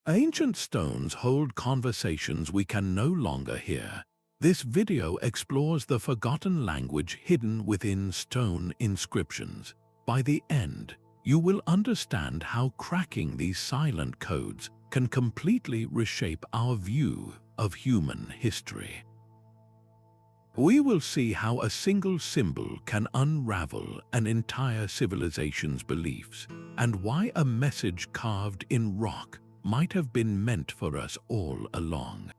Ancient stones hold conversations we can no longer hear. This video explores the forgotten language hidden within stone inscriptions. By the end, you will understand how cracking these silent codes can completely reshape our view of human history. We will see how a single symbol can unravel an entire civilization's beliefs, and why a message carved in rock might have been meant for us all along.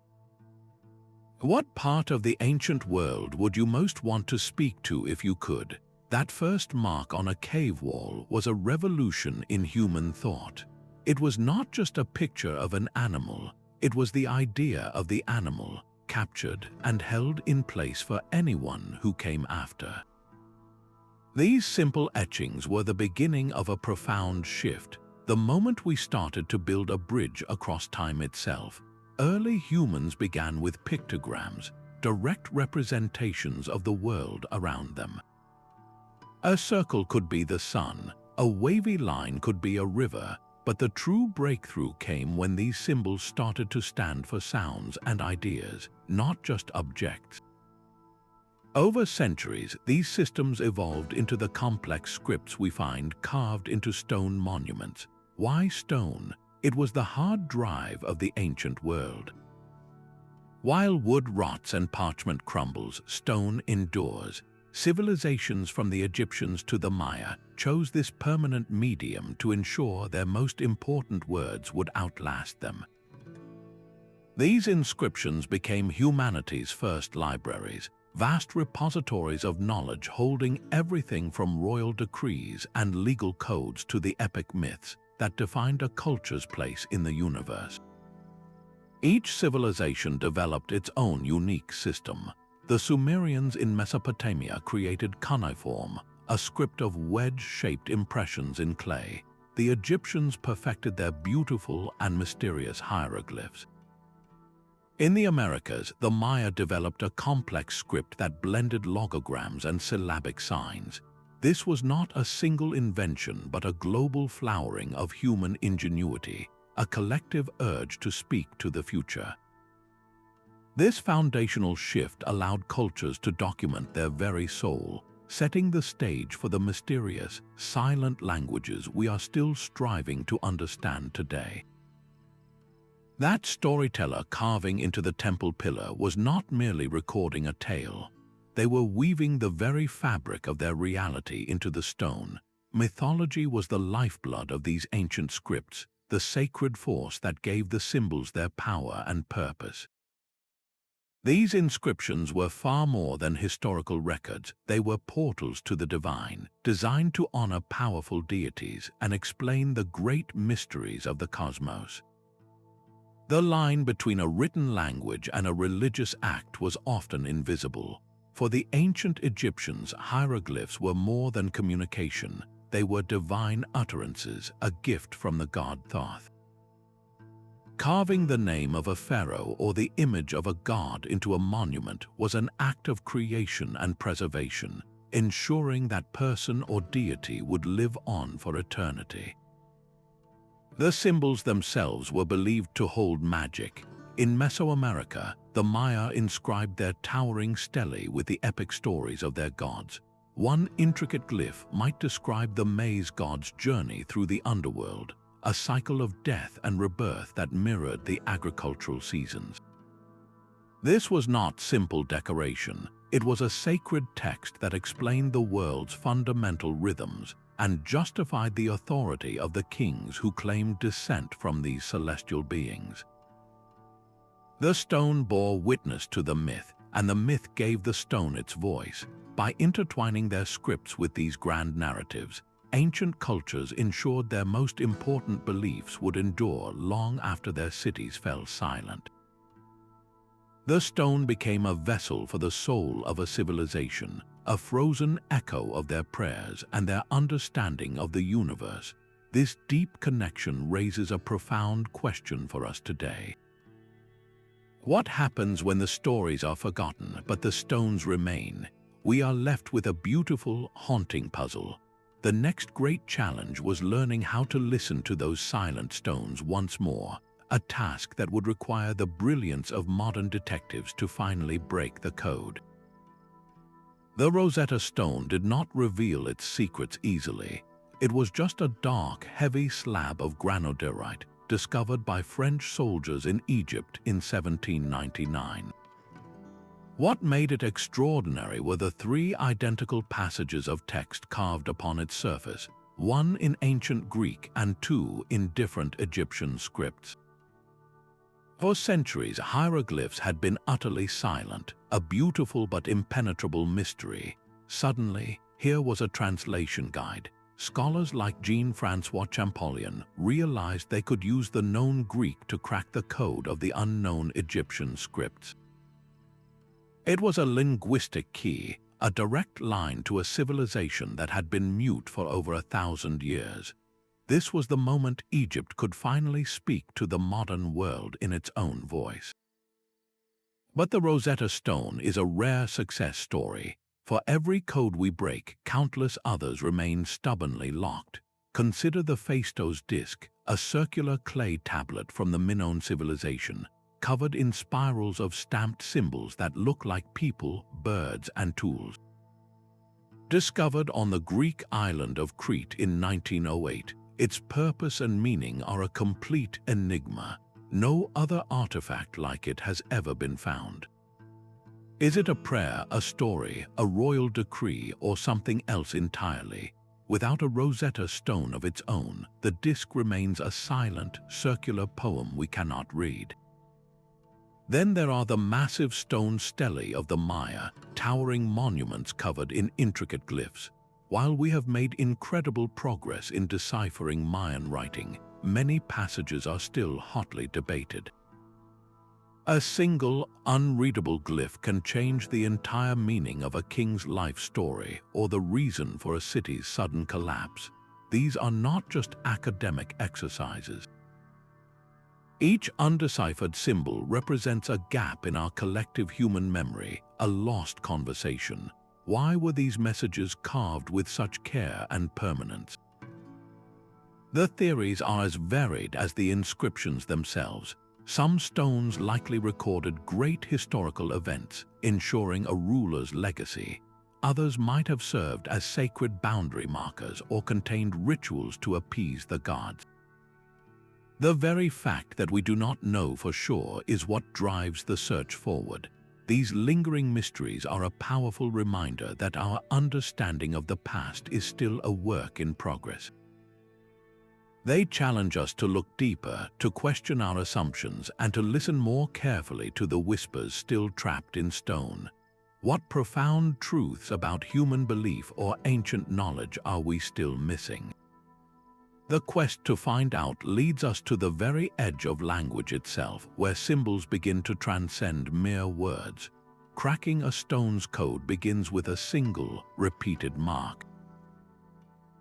What part of the ancient world would you most want to speak to if you could? That first mark on a cave wall was a revolution in human thought. It was not just a picture of an animal, it was the idea of the animal, captured and held in place for anyone who came after. These simple etchings were the beginning of a profound shift. The moment we started to build a bridge across time itself, early humans began with pictograms, direct representations of the world around them. A circle could be the sun, a wavy line could be a river, but the true breakthrough came when these symbols started to stand for sounds and ideas, not just objects. Over centuries, these systems evolved into the complex scripts we find carved into stone monuments. Why stone? It was the hard drive of the ancient world. While wood rots and parchment crumbles, stone endures. Civilizations from the Egyptians to the Maya chose this permanent medium to ensure their most important words would outlast them. These inscriptions became humanity's first libraries, vast repositories of knowledge holding everything from royal decrees and legal codes to the epic myths that defined a culture's place in the universe. Each civilization developed its own unique system. The Sumerians in Mesopotamia created cuneiform, a script of wedge-shaped impressions in clay. The Egyptians perfected their beautiful and mysterious hieroglyphs. In the Americas, the Maya developed a complex script that blended logograms and syllabic signs. This was not a single invention but a global flowering of human ingenuity, a collective urge to speak to the future. This foundational shift allowed cultures to document their very soul, setting the stage for the mysterious, silent languages we are still striving to understand today. That storyteller carving into the temple pillar was not merely recording a tale. They were weaving the very fabric of their reality into the stone. Mythology was the lifeblood of these ancient scripts, the sacred force that gave the symbols their power and purpose. These inscriptions were far more than historical records. They were portals to the divine, designed to honor powerful deities and explain the great mysteries of the cosmos. The line between a written language and a religious act was often invisible. For the ancient Egyptians, hieroglyphs were more than communication. They were divine utterances, a gift from the god Thoth. Carving the name of a pharaoh or the image of a god into a monument was an act of creation and preservation, ensuring that person or deity would live on for eternity. The symbols themselves were believed to hold magic. In Mesoamerica, the Maya inscribed their towering stelae with the epic stories of their gods. One intricate glyph might describe the maize god's journey through the underworld, a cycle of death and rebirth that mirrored the agricultural seasons. This was not simple decoration. It was a sacred text that explained the world's fundamental rhythms and justified the authority of the kings who claimed descent from these celestial beings. The stone bore witness to the myth, and the myth gave the stone its voice. By intertwining their scripts with these grand narratives, ancient cultures ensured their most important beliefs would endure long after their cities fell silent. The stone became a vessel for the soul of a civilization, a frozen echo of their prayers and their understanding of the universe. This deep connection raises a profound question for us today. What happens when the stories are forgotten but the stones remain? We are left with a beautiful, haunting puzzle. The next great challenge was learning how to listen to those silent stones once more, a task that would require the brilliance of modern detectives to finally break the code. The Rosetta Stone did not reveal its secrets easily. It was just a dark, heavy slab of granodiorite discovered by French soldiers in Egypt in 1799. What made it extraordinary were the 3 identical passages of text carved upon its surface, 1 in ancient Greek and 2 in different Egyptian scripts. For centuries, hieroglyphs had been utterly silent, a beautiful but impenetrable mystery. Suddenly, here was a translation guide. Scholars like Jean-François Champollion realized they could use the known Greek to crack the code of the unknown Egyptian scripts. It was a linguistic key, a direct line to a civilization that had been mute for over 1,000 years. This was the moment Egypt could finally speak to the modern world in its own voice. But the Rosetta Stone is a rare success story. For every code we break, countless others remain stubbornly locked. Consider the Phaistos disk, a circular clay tablet from the Minoan civilization, covered in spirals of stamped symbols that look like people, birds, and tools. Discovered on the Greek island of Crete in 1908, its purpose and meaning are a complete enigma. No other artifact like it has ever been found. Is it a prayer, a story, a royal decree, or something else entirely? Without a Rosetta Stone of its own, the disk remains a silent, circular poem we cannot read. Then there are the massive stone stelae of the Maya, towering monuments covered in intricate glyphs. While we have made incredible progress in deciphering Mayan writing, many passages are still hotly debated. A single, unreadable glyph can change the entire meaning of a king's life story or the reason for a city's sudden collapse. These are not just academic exercises. Each undeciphered symbol represents a gap in our collective human memory, a lost conversation. Why were these messages carved with such care and permanence? The theories are as varied as the inscriptions themselves. Some stones likely recorded great historical events, ensuring a ruler's legacy. Others might have served as sacred boundary markers or contained rituals to appease the gods. The very fact that we do not know for sure is what drives the search forward. These lingering mysteries are a powerful reminder that our understanding of the past is still a work in progress. They challenge us to look deeper, to question our assumptions, and to listen more carefully to the whispers still trapped in stone. What profound truths about human belief or ancient knowledge are we still missing? The quest to find out leads us to the very edge of language itself, where symbols begin to transcend mere words. Cracking a stone's code begins with a single, repeated mark.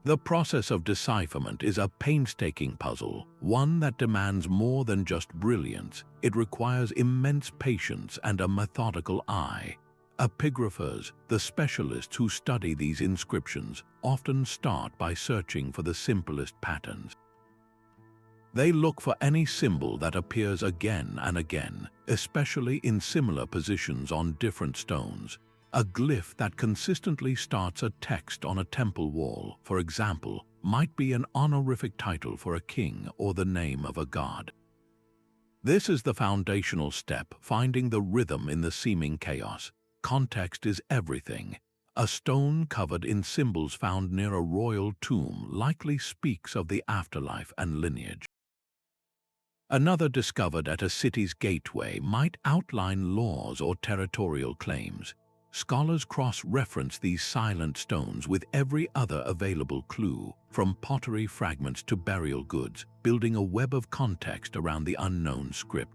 The process of decipherment is a painstaking puzzle, one that demands more than just brilliance. It requires immense patience and a methodical eye. Epigraphers, the specialists who study these inscriptions, often start by searching for the simplest patterns. They look for any symbol that appears again and again, especially in similar positions on different stones. A glyph that consistently starts a text on a temple wall, for example, might be an honorific title for a king or the name of a god. This is the foundational step, finding the rhythm in the seeming chaos. Context is everything. A stone covered in symbols found near a royal tomb likely speaks of the afterlife and lineage. Another discovered at a city's gateway might outline laws or territorial claims. Scholars cross-reference these silent stones with every other available clue, from pottery fragments to burial goods, building a web of context around the unknown script.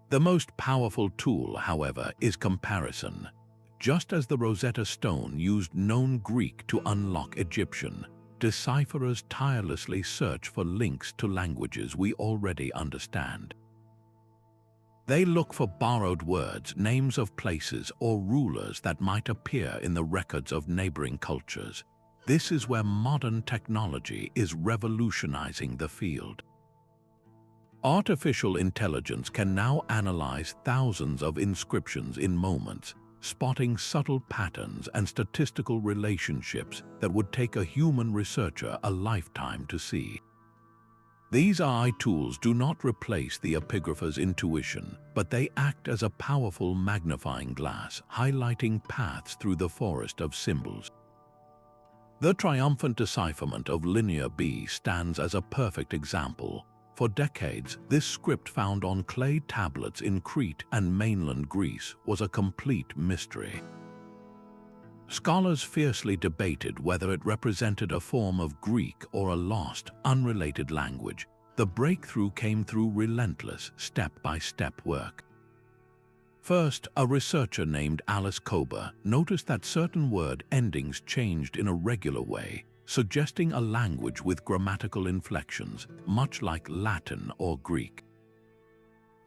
The most powerful tool, however, is comparison. Just as the Rosetta Stone used known Greek to unlock Egyptian, decipherers tirelessly search for links to languages we already understand. They look for borrowed words, names of places, or rulers that might appear in the records of neighboring cultures. This is where modern technology is revolutionizing the field. Artificial intelligence can now analyze thousands of inscriptions in moments, spotting subtle patterns and statistical relationships that would take a human researcher a lifetime to see. These AI tools do not replace the epigrapher's intuition, but they act as a powerful magnifying glass, highlighting paths through the forest of symbols. The triumphant decipherment of Linear B stands as a perfect example. For decades, this script found on clay tablets in Crete and mainland Greece was a complete mystery. Scholars fiercely debated whether it represented a form of Greek or a lost, unrelated language. The breakthrough came through relentless, step-by-step work. First, a researcher named Alice Kober noticed that certain word endings changed in a regular way, suggesting a language with grammatical inflections, much like Latin or Greek.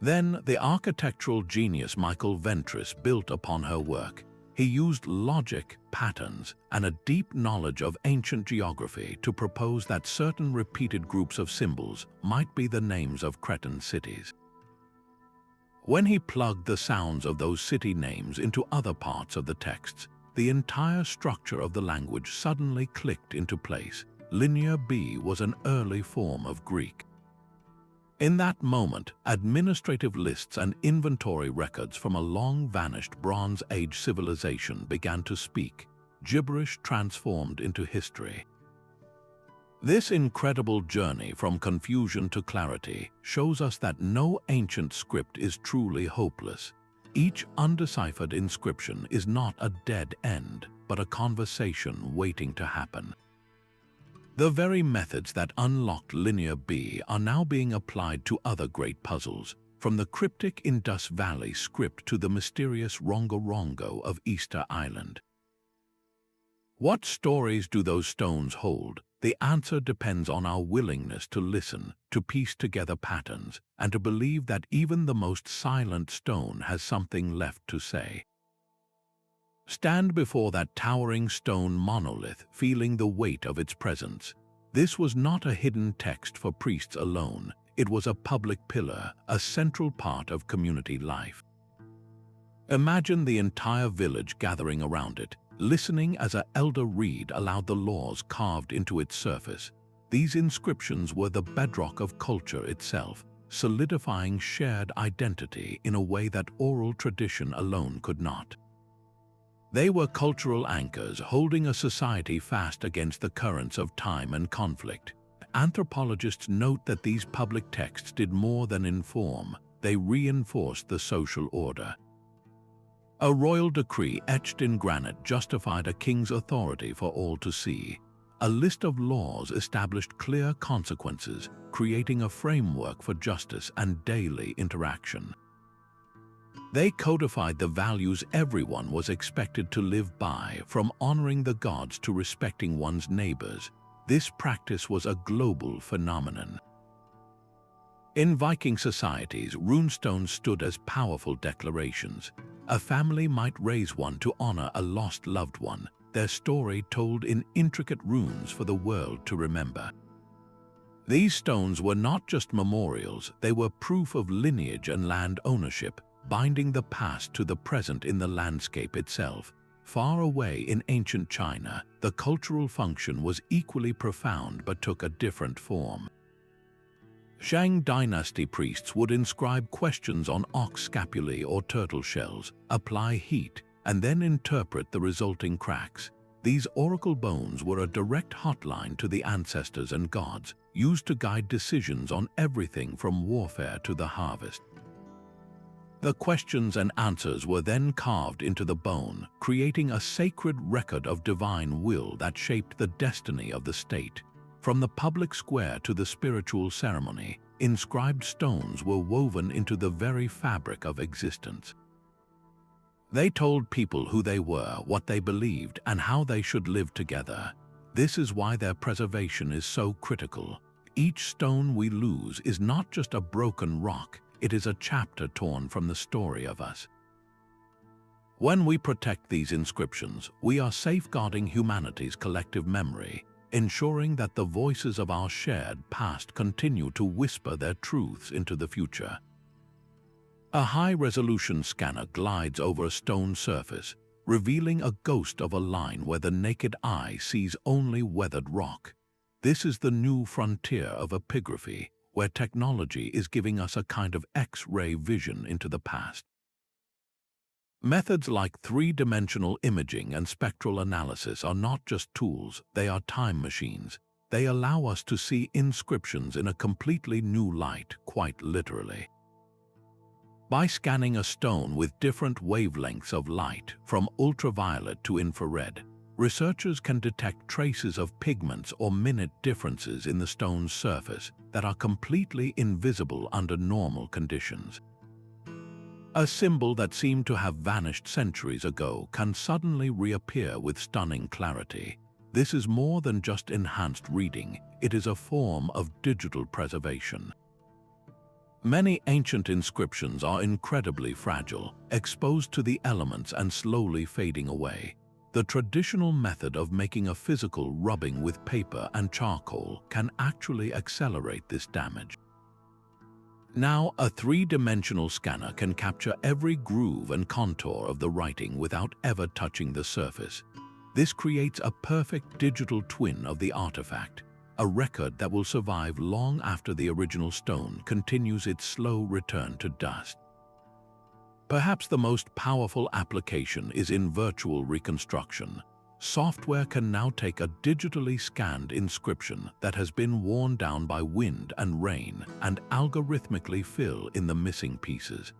Then, the architectural genius Michael Ventris built upon her work. He used logic, patterns, and a deep knowledge of ancient geography to propose that certain repeated groups of symbols might be the names of Cretan cities. When he plugged the sounds of those city names into other parts of the texts, the entire structure of the language suddenly clicked into place. Linear B was an early form of Greek. In that moment, administrative lists and inventory records from a long-vanished Bronze Age civilization began to speak, gibberish transformed into history. This incredible journey from confusion to clarity shows us that no ancient script is truly hopeless. Each undeciphered inscription is not a dead end, but a conversation waiting to happen. The very methods that unlocked Linear B are now being applied to other great puzzles, from the cryptic Indus Valley script to the mysterious Rongo-Rongo of Easter Island. What stories do those stones hold? The answer depends on our willingness to listen, to piece together patterns, and to believe that even the most silent stone has something left to say. Stand before that towering stone monolith, feeling the weight of its presence. This was not a hidden text for priests alone. It was a public pillar, a central part of community life. Imagine the entire village gathering around it, listening as an elder reed aloud the laws carved into its surface. These inscriptions were the bedrock of culture itself, solidifying shared identity in a way that oral tradition alone could not. They were cultural anchors holding a society fast against the currents of time and conflict. Anthropologists note that these public texts did more than inform, they reinforced the social order. A royal decree etched in granite justified a king's authority for all to see. A list of laws established clear consequences, creating a framework for justice and daily interaction. They codified the values everyone was expected to live by, from honoring the gods to respecting one's neighbors. This practice was a global phenomenon. In Viking societies, runestones stood as powerful declarations. A family might raise one to honor a lost loved one, their story told in intricate runes for the world to remember. These stones were not just memorials, they were proof of lineage and land ownership, binding the past to the present in the landscape itself. Far away in ancient China, the cultural function was equally profound but took a different form. Shang dynasty priests would inscribe questions on ox scapulae or turtle shells, apply heat, and then interpret the resulting cracks. These oracle bones were a direct hotline to the ancestors and gods, used to guide decisions on everything from warfare to the harvest. The questions and answers were then carved into the bone, creating a sacred record of divine will that shaped the destiny of the state. From the public square to the spiritual ceremony, inscribed stones were woven into the very fabric of existence. They told people who they were, what they believed, and how they should live together. This is why their preservation is so critical. Each stone we lose is not just a broken rock, it is a chapter torn from the story of us. When we protect these inscriptions, we are safeguarding humanity's collective memory. ensuring that the voices of our shared past continue to whisper their truths into the future. A high-resolution scanner glides over a stone surface, revealing a ghost of a line where the naked eye sees only weathered rock. This is the new frontier of epigraphy, where technology is giving us a kind of X-ray vision into the past. Methods like three-dimensional imaging and spectral analysis are not just tools, they are time machines. They allow us to see inscriptions in a completely new light, quite literally. By scanning a stone with different wavelengths of light, from ultraviolet to infrared, researchers can detect traces of pigments or minute differences in the stone's surface that are completely invisible under normal conditions. A symbol that seemed to have vanished centuries ago can suddenly reappear with stunning clarity. This is more than just enhanced reading, it is a form of digital preservation. Many ancient inscriptions are incredibly fragile, exposed to the elements and slowly fading away. The traditional method of making a physical rubbing with paper and charcoal can actually accelerate this damage. Now, a three-dimensional scanner can capture every groove and contour of the writing without ever touching the surface. This creates a perfect digital twin of the artifact, a record that will survive long after the original stone continues its slow return to dust. Perhaps the most powerful application is in virtual reconstruction. Software can now take a digitally scanned inscription that has been worn down by wind and rain and algorithmically fill in the missing pieces.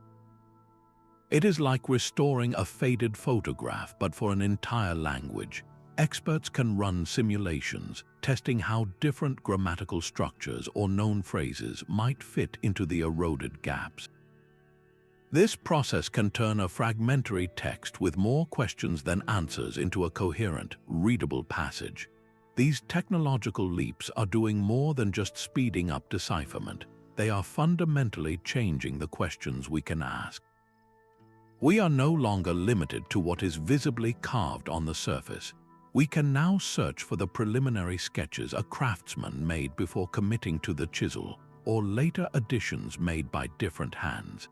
It is like restoring a faded photograph but for an entire language. Experts can run simulations, testing how different grammatical structures or known phrases might fit into the eroded gaps. This process can turn a fragmentary text with more questions than answers into a coherent, readable passage. These technological leaps are doing more than just speeding up decipherment. They are fundamentally changing the questions we can ask. We are no longer limited to what is visibly carved on the surface. We can now search for the preliminary sketches a craftsman made before committing to the chisel, or later additions made by different hands.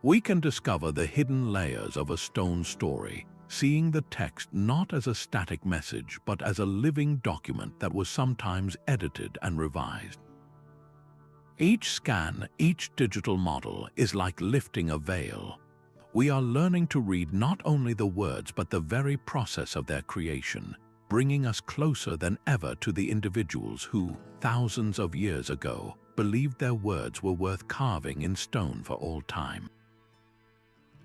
We can discover the hidden layers of a stone story, seeing the text not as a static message but as a living document that was sometimes edited and revised. Each scan, each digital model is like lifting a veil. We are learning to read not only the words but the very process of their creation, bringing us closer than ever to the individuals who, thousands of years ago, believed their words were worth carving in stone for all time.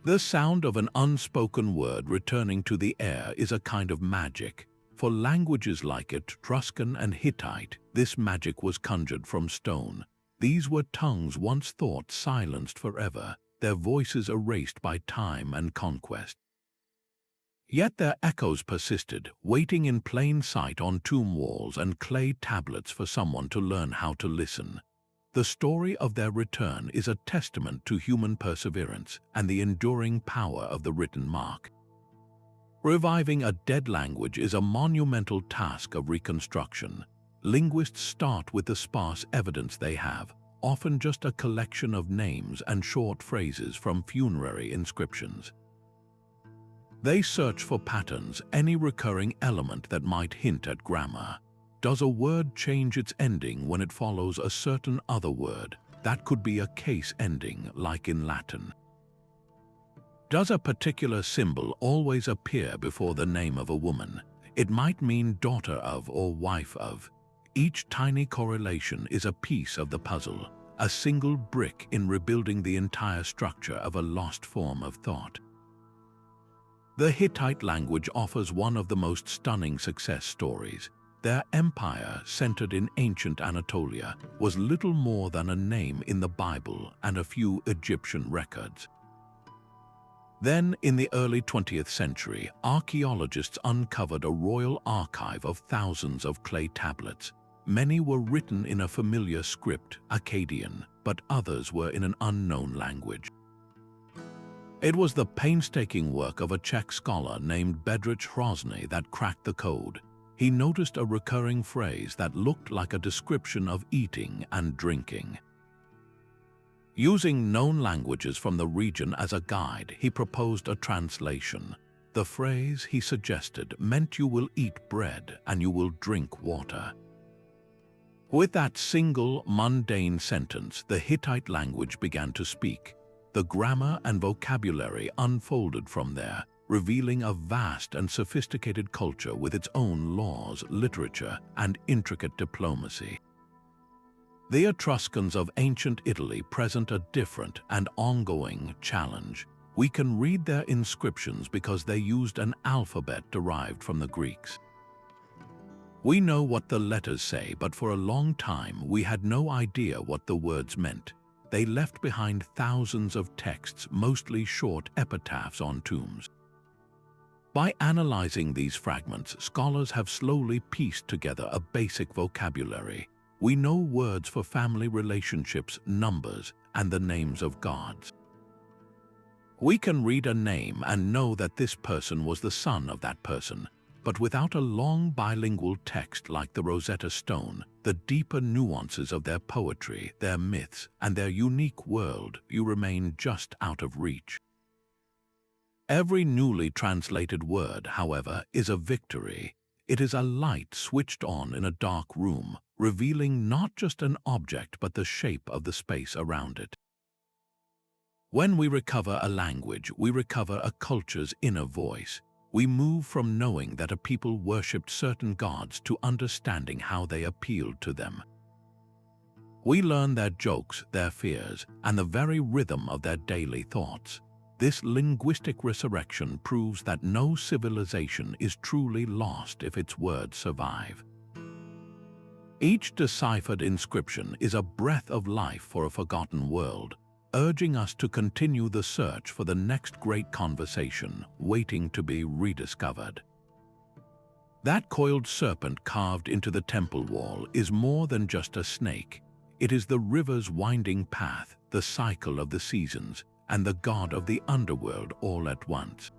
The sound of an unspoken word returning to the air is a kind of magic. For languages like Etruscan and Hittite, this magic was conjured from stone. These were tongues once thought silenced forever, their voices erased by time and conquest. Yet their echoes persisted, waiting in plain sight on tomb walls and clay tablets for someone to learn how to listen. The story of their return is a testament to human perseverance and the enduring power of the written mark. Reviving a dead language is a monumental task of reconstruction. Linguists start with the sparse evidence they have, often just a collection of names and short phrases from funerary inscriptions. They search for patterns, any recurring element that might hint at grammar. Does a word change its ending when it follows a certain other word? That could be a case ending, like in Latin. Does a particular symbol always appear before the name of a woman? It might mean daughter of or wife of. Each tiny correlation is a piece of the puzzle, a single brick in rebuilding the entire structure of a lost form of thought. The Hittite language offers one of the most stunning success stories. Their empire, centered in ancient Anatolia, was little more than a name in the Bible and a few Egyptian records. Then, in the early 20th century, archaeologists uncovered a royal archive of thousands of clay tablets. Many were written in a familiar script, Akkadian, but others were in an unknown language. It was the painstaking work of a Czech scholar named Bedřich Hrozný that cracked the code. he noticed a recurring phrase that looked like a description of eating and drinking. Using known languages from the region as a guide, he proposed a translation. The phrase, he suggested, meant you will eat bread and you will drink water. With that single, mundane sentence, the Hittite language began to speak. The grammar and vocabulary unfolded from there, revealing a vast and sophisticated culture with its own laws, literature, and intricate diplomacy. The Etruscans of ancient Italy present a different and ongoing challenge. We can read their inscriptions because they used an alphabet derived from the Greeks. We know what the letters say, but for a long time we had no idea what the words meant. They left behind thousands of texts, mostly short epitaphs on tombs. By analyzing these fragments, scholars have slowly pieced together a basic vocabulary. We know words for family relationships, numbers, and the names of gods. We can read a name and know that this person was the son of that person, but without a long bilingual text like the Rosetta Stone, the deeper nuances of their poetry, their myths, and their unique world, you remain just out of reach. Every newly translated word, however, is a victory. It is a light switched on in a dark room, revealing not just an object but the shape of the space around it. When we recover a language, we recover a culture's inner voice. We move from knowing that a people worshipped certain gods to understanding how they appealed to them. We learn their jokes, their fears, and the very rhythm of their daily thoughts. This linguistic resurrection proves that no civilization is truly lost if its words survive. Each deciphered inscription is a breath of life for a forgotten world, urging us to continue the search for the next great conversation, waiting to be rediscovered. That coiled serpent carved into the temple wall is more than just a snake. It is the river's winding path, the cycle of the seasons, and the god of the underworld all at once.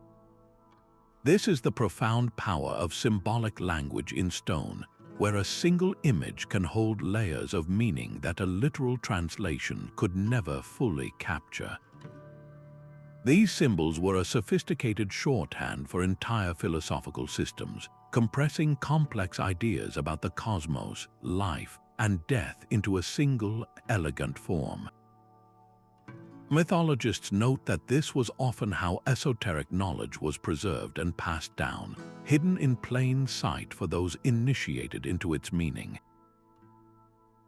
This is the profound power of symbolic language in stone, where a single image can hold layers of meaning that a literal translation could never fully capture. These symbols were a sophisticated shorthand for entire philosophical systems, compressing complex ideas about the cosmos, life, and death into a single, elegant form. Mythologists note that this was often how esoteric knowledge was preserved and passed down, hidden in plain sight for those initiated into its meaning.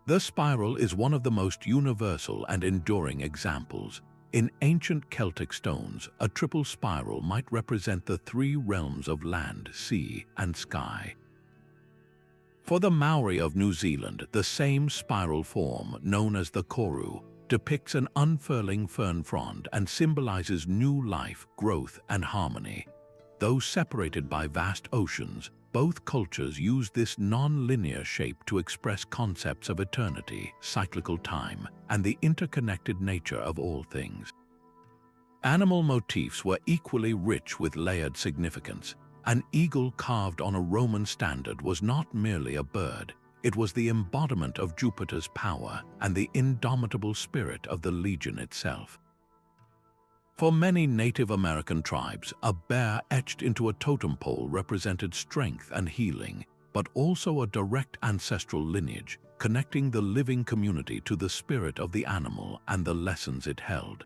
The spiral is one of the most universal and enduring examples. In ancient Celtic stones, a triple spiral might represent the three realms of land, sea, and sky. For the Maori of New Zealand, the same spiral form, known as the koru, depicts an unfurling fern frond and symbolizes new life, growth, and harmony. Though separated by vast oceans, both cultures use this non-linear shape to express concepts of eternity, cyclical time, and the interconnected nature of all things. Animal motifs were equally rich with layered significance. An eagle carved on a Roman standard was not merely a bird. It was the embodiment of Jupiter's power and the indomitable spirit of the legion itself. For many Native American tribes, a bear etched into a totem pole represented strength and healing, but also a direct ancestral lineage, connecting the living community to the spirit of the animal and the lessons it held.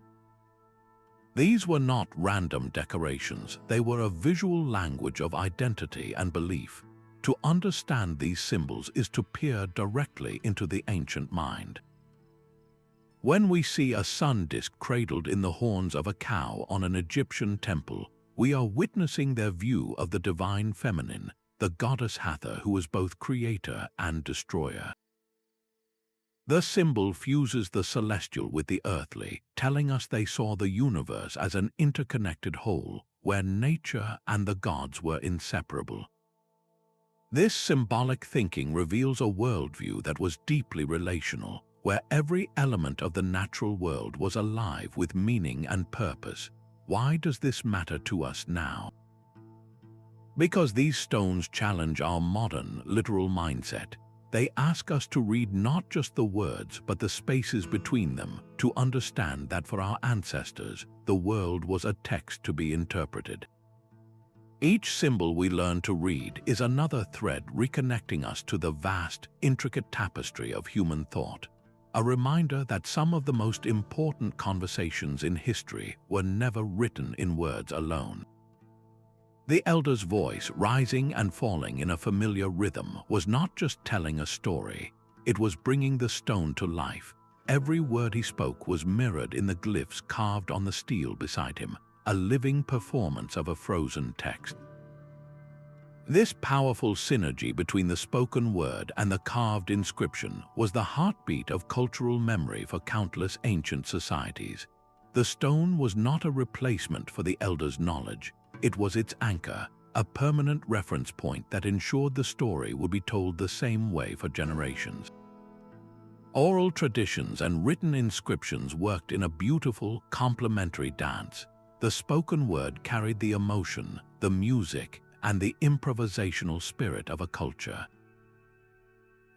These were not random decorations, they were a visual language of identity and belief. To understand these symbols is to peer directly into the ancient mind. When we see a sun disk cradled in the horns of a cow on an Egyptian temple, we are witnessing their view of the divine feminine, the goddess Hathor who was both creator and destroyer. The symbol fuses the celestial with the earthly, telling us they saw the universe as an interconnected whole, where nature and the gods were inseparable. This symbolic thinking reveals a worldview that was deeply relational, where every element of the natural world was alive with meaning and purpose. Why does this matter to us now? Because these stones challenge our modern, literal mindset, they ask us to read not just the words but the spaces between them, to understand that for our ancestors, the world was a text to be interpreted. Each symbol we learn to read is another thread reconnecting us to the vast, intricate tapestry of human thought, a reminder that some of the most important conversations in history were never written in words alone. The elder's voice, rising and falling in a familiar rhythm, was not just telling a story, it was bringing the stone to life. Every word he spoke was mirrored in the glyphs carved on the steel beside him, a living performance of a frozen text. This powerful synergy between the spoken word and the carved inscription was the heartbeat of cultural memory for countless ancient societies. The stone was not a replacement for the elder's knowledge, it was its anchor, a permanent reference point that ensured the story would be told the same way for generations. Oral traditions and written inscriptions worked in a beautiful, complementary dance. The spoken word carried the emotion, the music, and the improvisational spirit of a culture.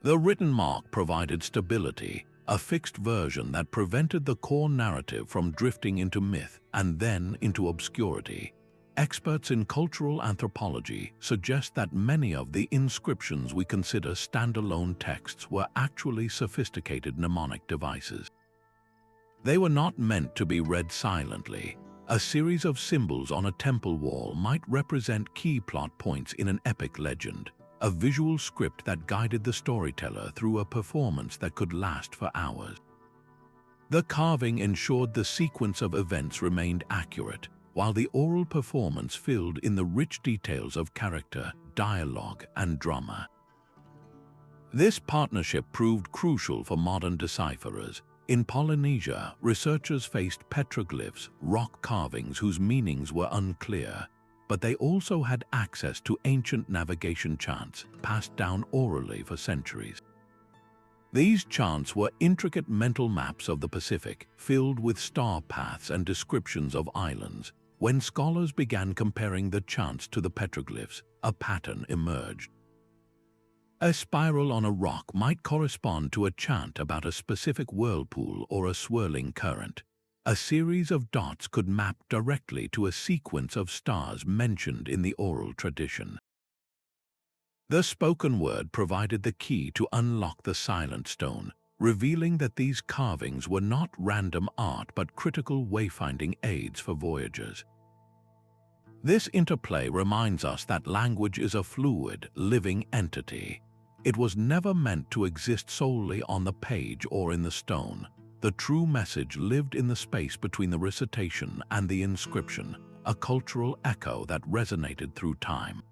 The written mark provided stability, a fixed version that prevented the core narrative from drifting into myth and then into obscurity. Experts in cultural anthropology suggest that many of the inscriptions we consider standalone texts were actually sophisticated mnemonic devices. They were not meant to be read silently. A series of symbols on a temple wall might represent key plot points in an epic legend, a visual script that guided the storyteller through a performance that could last for hours. The carving ensured the sequence of events remained accurate, while the oral performance filled in the rich details of character, dialogue, and drama. This partnership proved crucial for modern decipherers. In Polynesia, researchers faced petroglyphs, rock carvings whose meanings were unclear, but they also had access to ancient navigation chants passed down orally for centuries. These chants were intricate mental maps of the Pacific, filled with star paths and descriptions of islands. When scholars began comparing the chants to the petroglyphs, a pattern emerged. A spiral on a rock might correspond to a chant about a specific whirlpool or a swirling current. A series of dots could map directly to a sequence of stars mentioned in the oral tradition. The spoken word provided the key to unlock the silent stone, revealing that these carvings were not random art but critical wayfinding aids for voyagers. This interplay reminds us that language is a fluid, living entity. It was never meant to exist solely on the page or in the stone. The true message lived in the space between the recitation and the inscription, a cultural echo that resonated through time.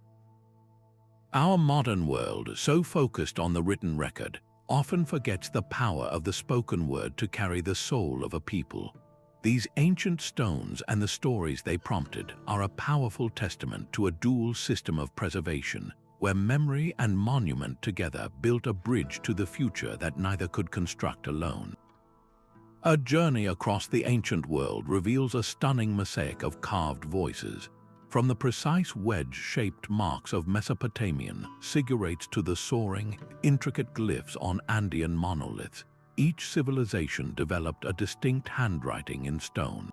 Our modern world, so focused on the written record, often forgets the power of the spoken word to carry the soul of a people. These ancient stones and the stories they prompted are a powerful testament to a dual system of preservation, where memory and monument together built a bridge to the future that neither could construct alone. A journey across the ancient world reveals a stunning mosaic of carved voices, from the precise wedge-shaped marks of Mesopotamian ziggurats to the soaring, intricate glyphs on Andean monoliths. Each civilization developed a distinct handwriting in stone.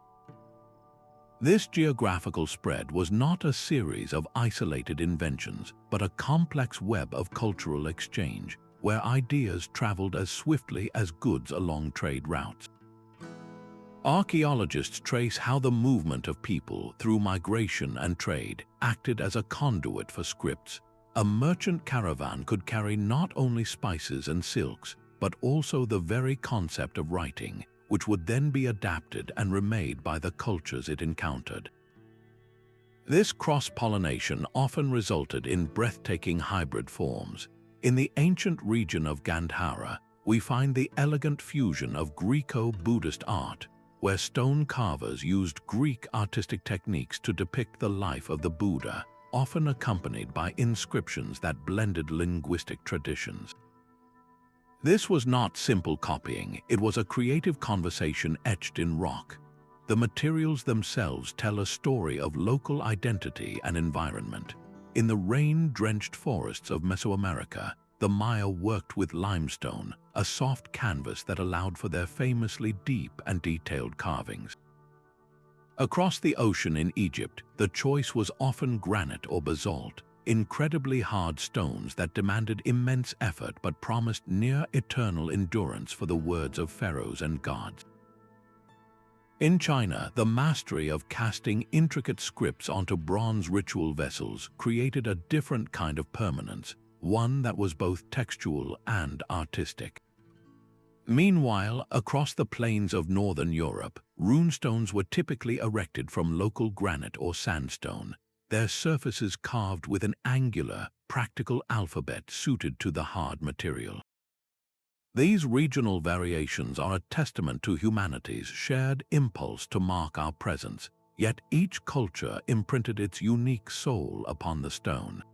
This geographical spread was not a series of isolated inventions, but a complex web of cultural exchange, where ideas traveled as swiftly as goods along trade routes. Archaeologists trace how the movement of people through migration and trade acted as a conduit for scripts. A merchant caravan could carry not only spices and silks, but also the very concept of writing, which would then be adapted and remade by the cultures it encountered. This cross-pollination often resulted in breathtaking hybrid forms. In the ancient region of Gandhara, we find the elegant fusion of Greco-Buddhist art, where stone carvers used Greek artistic techniques to depict the life of the Buddha, often accompanied by inscriptions that blended linguistic traditions. This was not simple copying, it was a creative conversation etched in rock. The materials themselves tell a story of local identity and environment. In the rain-drenched forests of Mesoamerica, the Maya worked with limestone, a soft canvas that allowed for their famously deep and detailed carvings. Across the ocean in Egypt, the choice was often granite or basalt, incredibly hard stones that demanded immense effort but promised near-eternal endurance for the words of pharaohs and gods. In China, the mastery of casting intricate scripts onto bronze ritual vessels created a different kind of permanence, one that was both textual and artistic. Meanwhile, across the plains of northern Europe, runestones were typically erected from local granite or sandstone, their surfaces carved with an angular, practical alphabet suited to the hard material. These regional variations are a testament to humanity's shared impulse to mark our presence, yet each culture imprinted its unique soul upon the stone.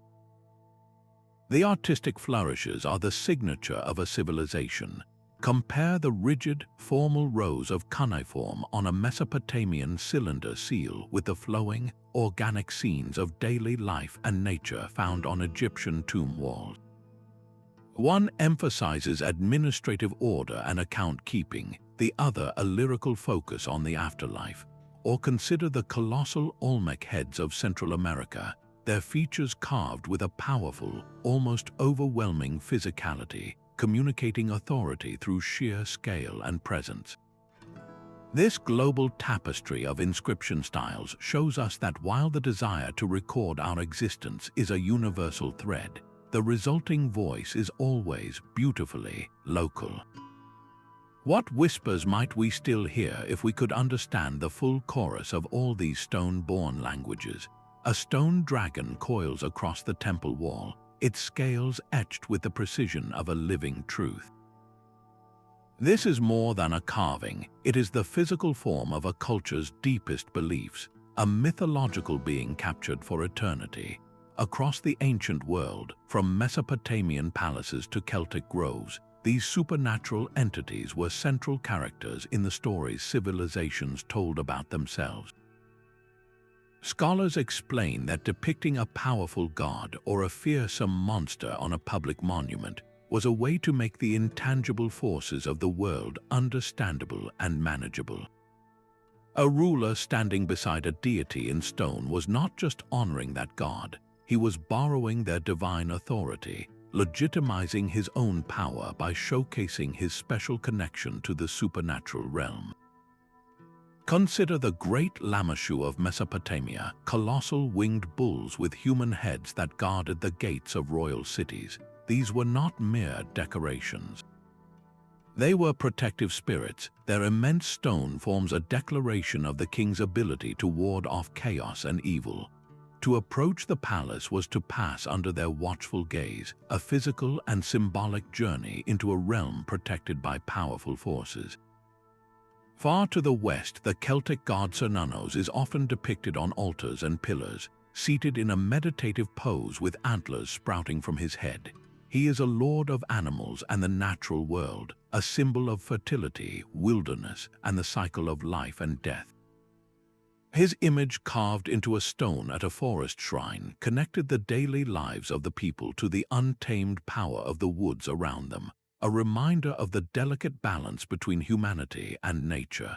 The artistic flourishes are the signature of a civilization. Compare the rigid, formal rows of cuneiform on a Mesopotamian cylinder seal with the flowing, organic scenes of daily life and nature found on Egyptian tomb walls. One emphasizes administrative order and account-keeping, the other a lyrical focus on the afterlife. Or consider the colossal Olmec heads of Central America, their features carved with a powerful, almost overwhelming physicality, communicating authority through sheer scale and presence. This global tapestry of inscription styles shows us that while the desire to record our existence is a universal thread, the resulting voice is always beautifully local. What whispers might we still hear if we could understand the full chorus of all these stone-born languages? A stone dragon coils across the temple wall, its scales etched with the precision of a living truth. This is more than a carving, it is the physical form of a culture's deepest beliefs, a mythological being captured for eternity. Across the ancient world, from Mesopotamian palaces to Celtic groves, these supernatural entities were central characters in the stories civilizations told about themselves. Scholars explain that depicting a powerful god or a fearsome monster on a public monument was a way to make the intangible forces of the world understandable and manageable. A ruler standing beside a deity in stone was not just honoring that god, he was borrowing their divine authority, legitimizing his own power by showcasing his special connection to the supernatural realm. Consider the great Lamashu of Mesopotamia, colossal winged bulls with human heads that guarded the gates of royal cities. These were not mere decorations. They were protective spirits. Their immense stone forms a declaration of the king's ability to ward off chaos and evil. To approach the palace was to pass under their watchful gaze, a physical and symbolic journey into a realm protected by powerful forces. Far to the west, the Celtic god Cernunnos is often depicted on altars and pillars, seated in a meditative pose with antlers sprouting from his head. He is a lord of animals and the natural world, a symbol of fertility, wilderness, and the cycle of life and death. His image carved into a stone at a forest shrine connected the daily lives of the people to the untamed power of the woods around them, a reminder of the delicate balance between humanity and nature.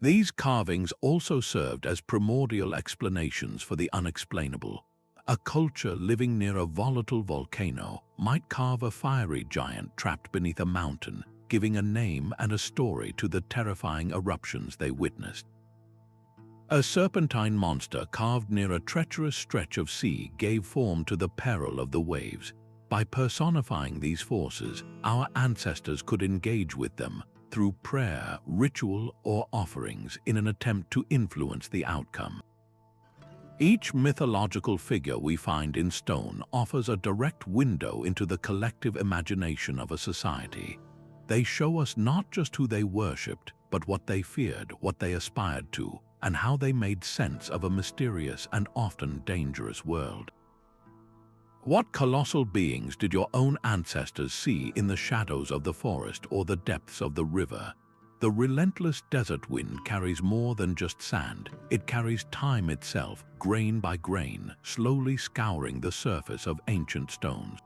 These carvings also served as primordial explanations for the unexplainable. A culture living near a volatile volcano might carve a fiery giant trapped beneath a mountain, giving a name and a story to the terrifying eruptions they witnessed. A serpentine monster carved near a treacherous stretch of sea gave form to the peril of the waves. By personifying these forces, our ancestors could engage with them through prayer, ritual, or offerings in an attempt to influence the outcome. Each mythological figure we find in stone offers a direct window into the collective imagination of a society. They show us not just who they worshipped, but what they feared, what they aspired to, and how they made sense of a mysterious and often dangerous world. What colossal beings did your own ancestors see in the shadows of the forest or the depths of the river? The relentless desert wind carries more than just sand. It carries time itself, grain by grain, slowly scouring the surface of ancient stones.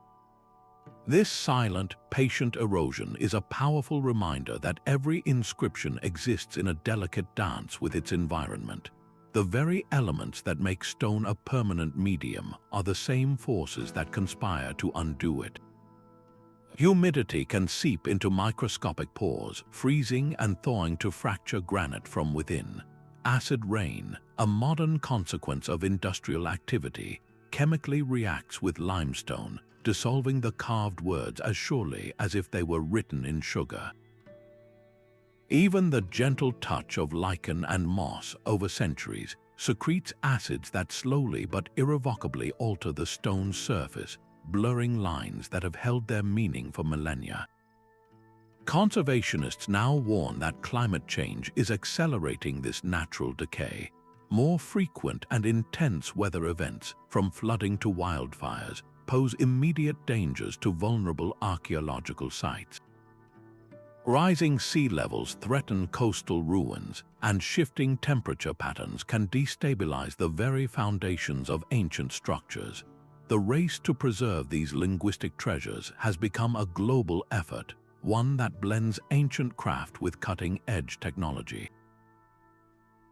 This silent, patient erosion is a powerful reminder that every inscription exists in a delicate dance with its environment. The very elements that make stone a permanent medium are the same forces that conspire to undo it. Humidity can seep into microscopic pores, freezing and thawing to fracture granite from within. Acid rain, a modern consequence of industrial activity, chemically reacts with limestone, dissolving the carved words as surely as if they were written in sugar. Even the gentle touch of lichen and moss over centuries secretes acids that slowly but irrevocably alter the stone's surface, blurring lines that have held their meaning for millennia. Conservationists now warn that climate change is accelerating this natural decay. More frequent and intense weather events, from flooding to wildfires, pose immediate dangers to vulnerable archaeological sites. Rising sea levels threaten coastal ruins, and shifting temperature patterns can destabilize the very foundations of ancient structures. The race to preserve these linguistic treasures has become a global effort, one that blends ancient craft with cutting-edge technology.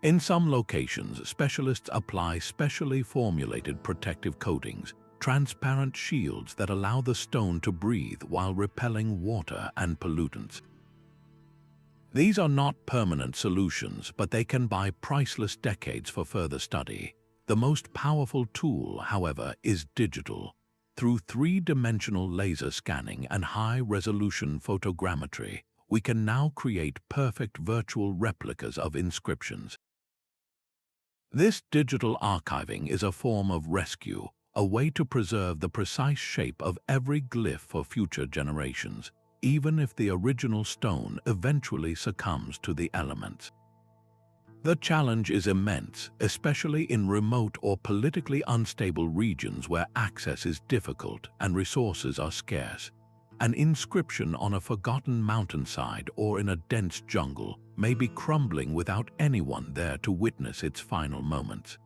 In some locations, specialists apply specially formulated protective coatings, transparent shields that allow the stone to breathe while repelling water and pollutants. These are not permanent solutions, but they can buy priceless decades for further study. The most powerful tool, however, is digital. Through three-dimensional laser scanning and high-resolution photogrammetry, we can now create perfect virtual replicas of inscriptions. This digital archiving is a form of rescue, a way to preserve the precise shape of every glyph for future generations, even if the original stone eventually succumbs to the elements. The challenge is immense, especially in remote or politically unstable regions where access is difficult and resources are scarce. An inscription on a forgotten mountainside or in a dense jungle may be crumbling without anyone there to witness its final moments.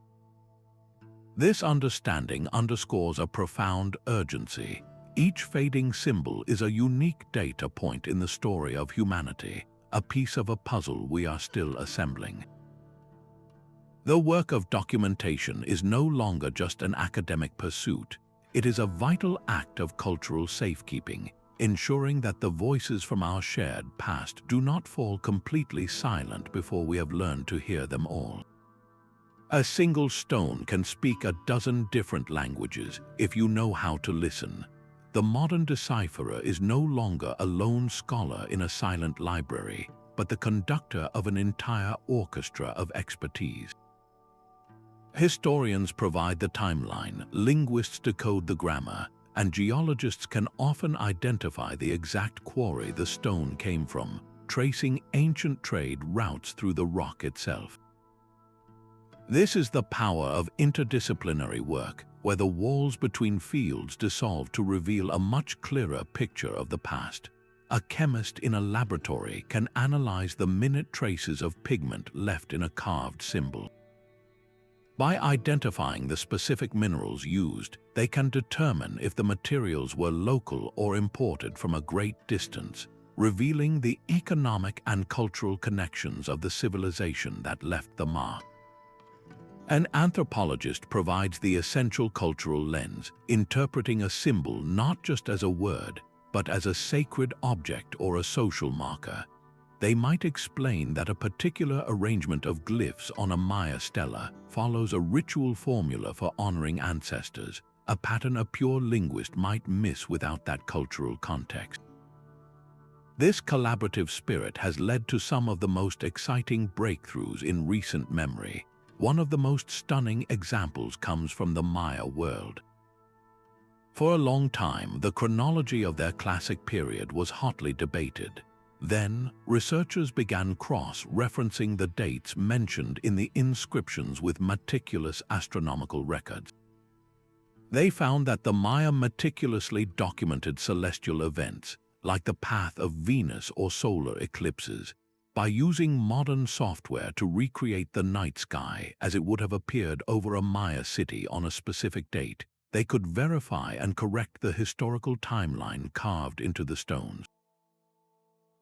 This understanding underscores a profound urgency. Each fading symbol is a unique data point in the story of humanity, a piece of a puzzle we are still assembling. The work of documentation is no longer just an academic pursuit. It is a vital act of cultural safekeeping, ensuring that the voices from our shared past do not fall completely silent before we have learned to hear them all. A single stone can speak a dozen different languages if you know how to listen. The modern decipherer is no longer a lone scholar in a silent library, but the conductor of an entire orchestra of expertise. Historians provide the timeline, linguists decode the grammar, and geologists can often identify the exact quarry the stone came from, tracing ancient trade routes through the rock itself. This is the power of interdisciplinary work, where the walls between fields dissolve to reveal a much clearer picture of the past. A chemist in a laboratory can analyze the minute traces of pigment left in a carved symbol. By identifying the specific minerals used, they can determine if the materials were local or imported from a great distance, revealing the economic and cultural connections of the civilization that left the mark. An anthropologist provides the essential cultural lens, interpreting a symbol not just as a word, but as a sacred object or a social marker. They might explain that a particular arrangement of glyphs on a Maya stela follows a ritual formula for honoring ancestors, a pattern a pure linguist might miss without that cultural context. This collaborative spirit has led to some of the most exciting breakthroughs in recent memory. One of the most stunning examples comes from the Maya world. For a long time, the chronology of their classic period was hotly debated. Then, researchers began cross-referencing the dates mentioned in the inscriptions with meticulous astronomical records. They found that the Maya meticulously documented celestial events, like the path of Venus or solar eclipses, By using modern software to recreate the night sky as it would have appeared over a Maya city on a specific date, they could verify and correct the historical timeline carved into the stones.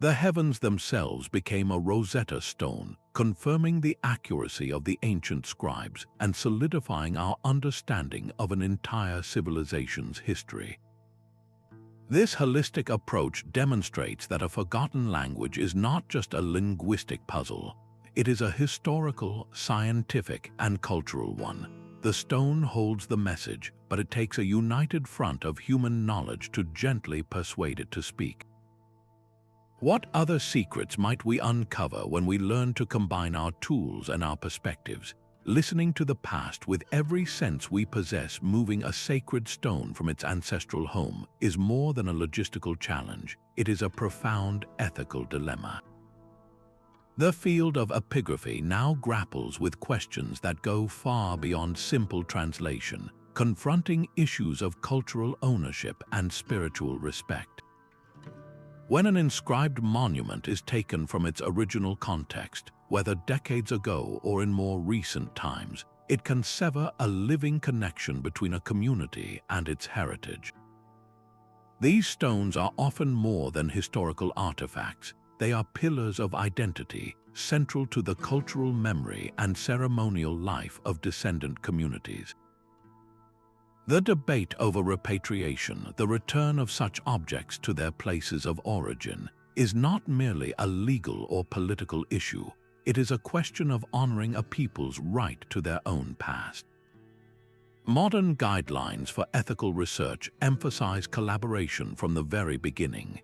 The heavens themselves became a Rosetta stone, confirming the accuracy of the ancient scribes and solidifying our understanding of an entire civilization's history. This holistic approach demonstrates that a forgotten language is not just a linguistic puzzle. It is a historical, scientific, and cultural one. The stone holds the message, but it takes a united front of human knowledge to gently persuade it to speak. What other secrets might we uncover when we learn to combine our tools and our perspectives? Listening to the past with every sense we possess, moving a sacred stone from its ancestral home, is more than a logistical challenge. It is a profound ethical dilemma. The field of epigraphy now grapples with questions that go far beyond simple translation, confronting issues of cultural ownership and spiritual respect. When an inscribed monument is taken from its original context, whether decades ago or in more recent times, it can sever a living connection between a community and its heritage. These stones are often more than historical artifacts. They are pillars of identity, central to the cultural memory and ceremonial life of descendant communities. The debate over repatriation, the return of such objects to their places of origin, is not merely a legal or political issue. It is a question of honoring a people's right to their own past. Modern guidelines for ethical research emphasize collaboration from the very beginning.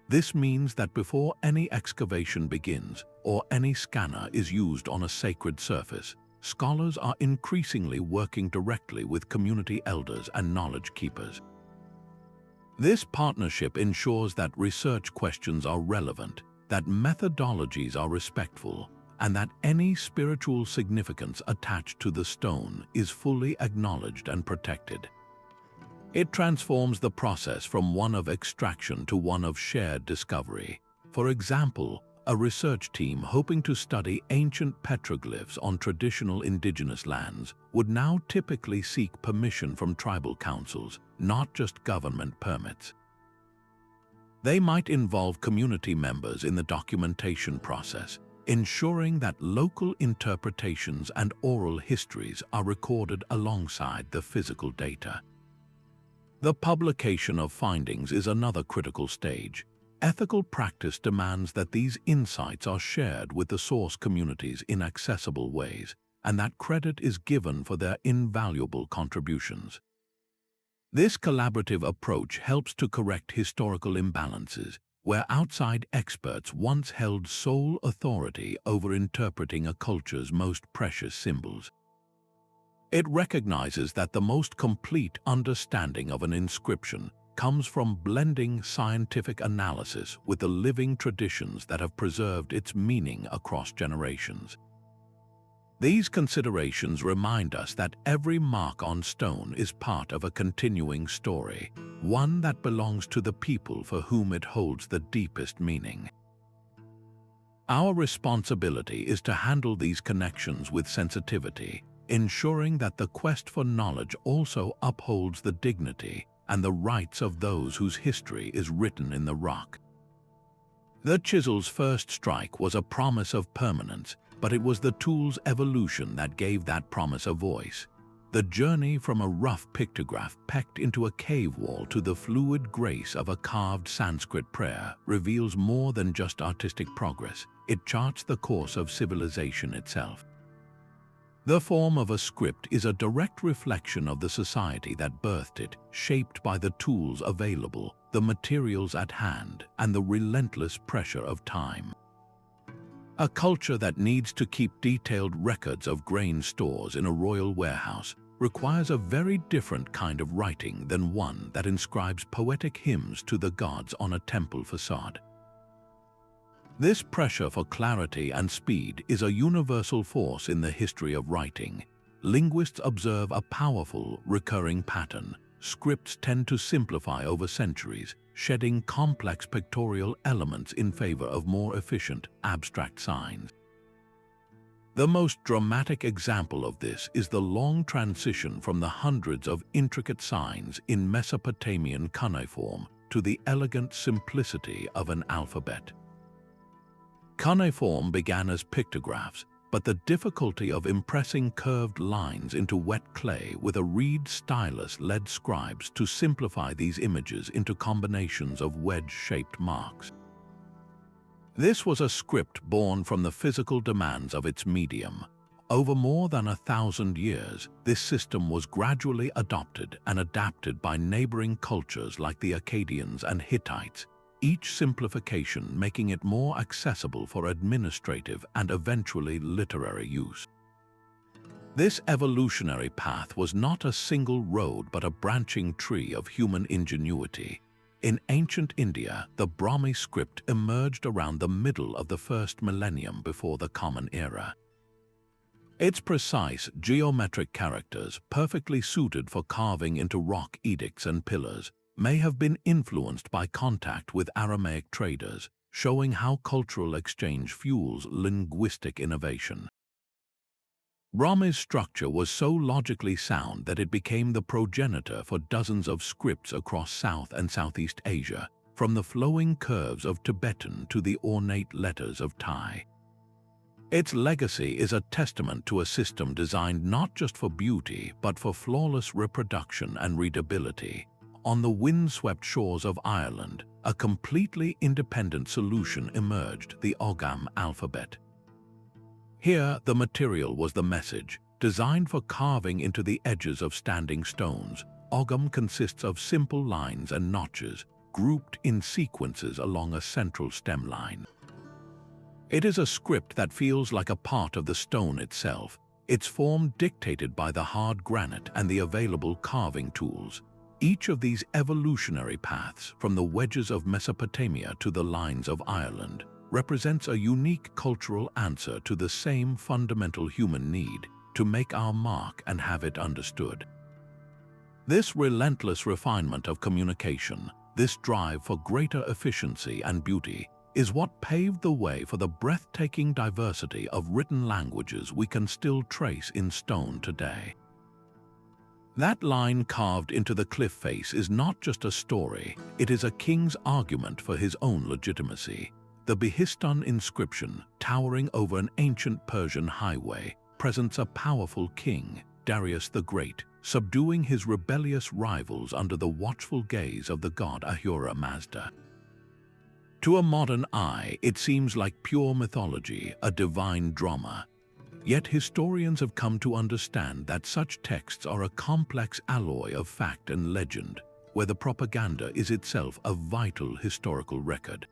This means that before any excavation begins or any scanner is used on a sacred surface, scholars are increasingly working directly with community elders and knowledge keepers. This partnership ensures that research questions are relevant, that methodologies are respectful, and that any spiritual significance attached to the stone is fully acknowledged and protected. It transforms the process from one of extraction to one of shared discovery. For example, a research team hoping to study ancient petroglyphs on traditional indigenous lands would now typically seek permission from tribal councils, not just government permits. They might involve community members in the documentation process, ensuring that local interpretations and oral histories are recorded alongside the physical data. The publication of findings is another critical stage. Ethical practice demands that these insights are shared with the source communities in accessible ways, and that credit is given for their invaluable contributions. This collaborative approach helps to correct historical imbalances, where outside experts once held sole authority over interpreting a culture's most precious symbols. It recognizes that the most complete understanding of an inscription comes from blending scientific analysis with the living traditions that have preserved its meaning across generations. These considerations remind us that every mark on stone is part of a continuing story, one that belongs to the people for whom it holds the deepest meaning. Our responsibility is to handle these connections with sensitivity, ensuring that the quest for knowledge also upholds the dignity and the rights of those whose history is written in the rock. The chisel's first strike was a promise of permanence, but it was the tool's evolution that gave that promise a voice. The journey from a rough pictograph pecked into a cave wall to the fluid grace of a carved Sanskrit prayer reveals more than just artistic progress. It charts the course of civilization itself. The form of a script is a direct reflection of the society that birthed it, shaped by the tools available, the materials at hand, and the relentless pressure of time. A culture that needs to keep detailed records of grain stores in a royal warehouse requires a very different kind of writing than one that inscribes poetic hymns to the gods on a temple facade. This pressure for clarity and speed is a universal force in the history of writing. Linguists observe a powerful, recurring pattern. Scripts tend to simplify over centuries, shedding complex pictorial elements in favor of more efficient, abstract signs. The most dramatic example of this is the long transition from the hundreds of intricate signs in Mesopotamian cuneiform to the elegant simplicity of an alphabet. Cuneiform began as pictographs, but the difficulty of impressing curved lines into wet clay with a reed stylus led scribes to simplify these images into combinations of wedge-shaped marks. This was a script born from the physical demands of its medium. Over more than 1,000 years, this system was gradually adopted and adapted by neighboring cultures like the Akkadians and Hittites, each simplification making it more accessible for administrative and eventually literary use. This evolutionary path was not a single road but a branching tree of human ingenuity. In ancient India, the Brahmi script emerged around the middle of the first millennium before the Common Era. Its precise, geometric characters, perfectly suited for carving into rock edicts and pillars, may have been influenced by contact with Aramaic traders, showing how cultural exchange fuels linguistic innovation. Brahmi's structure was so logically sound that it became the progenitor for dozens of scripts across South and Southeast Asia, from the flowing curves of Tibetan to the ornate letters of Thai. Its legacy is a testament to a system designed not just for beauty but for flawless reproduction and readability. On the windswept shores of Ireland, a completely independent solution emerged: the Ogham alphabet. Here, the material was the message. Designed for carving into the edges of standing stones, Ogham consists of simple lines and notches, grouped in sequences along a central stem line. It is a script that feels like a part of the stone itself, its form dictated by the hard granite and the available carving tools. Each of these evolutionary paths, from the wedges of Mesopotamia to the lines of Ireland, represents a unique cultural answer to the same fundamental human need: to make our mark and have it understood. This relentless refinement of communication, this drive for greater efficiency and beauty, is what paved the way for the breathtaking diversity of written languages we can still trace in stone today. That line carved into the cliff face is not just a story, it is a king's argument for his own legitimacy. The Behistun inscription, towering over an ancient Persian highway, presents a powerful king, Darius the Great, subduing his rebellious rivals under the watchful gaze of the god Ahura Mazda. To a modern eye, it seems like pure mythology, a divine drama. Yet historians have come to understand that such texts are a complex alloy of fact and legend, where the propaganda is itself a vital historical record.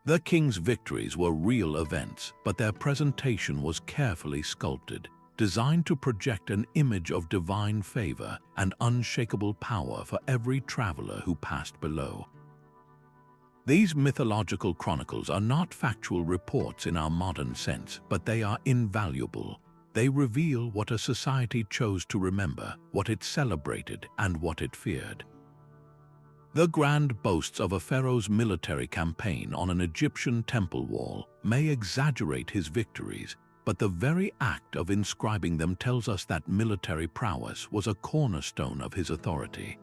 The king's victories were real events, but their presentation was carefully sculpted, designed to project an image of divine favor and unshakable power for every traveler who passed below. These mythological chronicles are not factual reports in our modern sense, but they are invaluable. They reveal what a society chose to remember, what it celebrated, and what it feared. The grand boasts of a pharaoh's military campaign on an Egyptian temple wall may exaggerate his victories, but the very act of inscribing them tells us that military prowess was a cornerstone of his authority.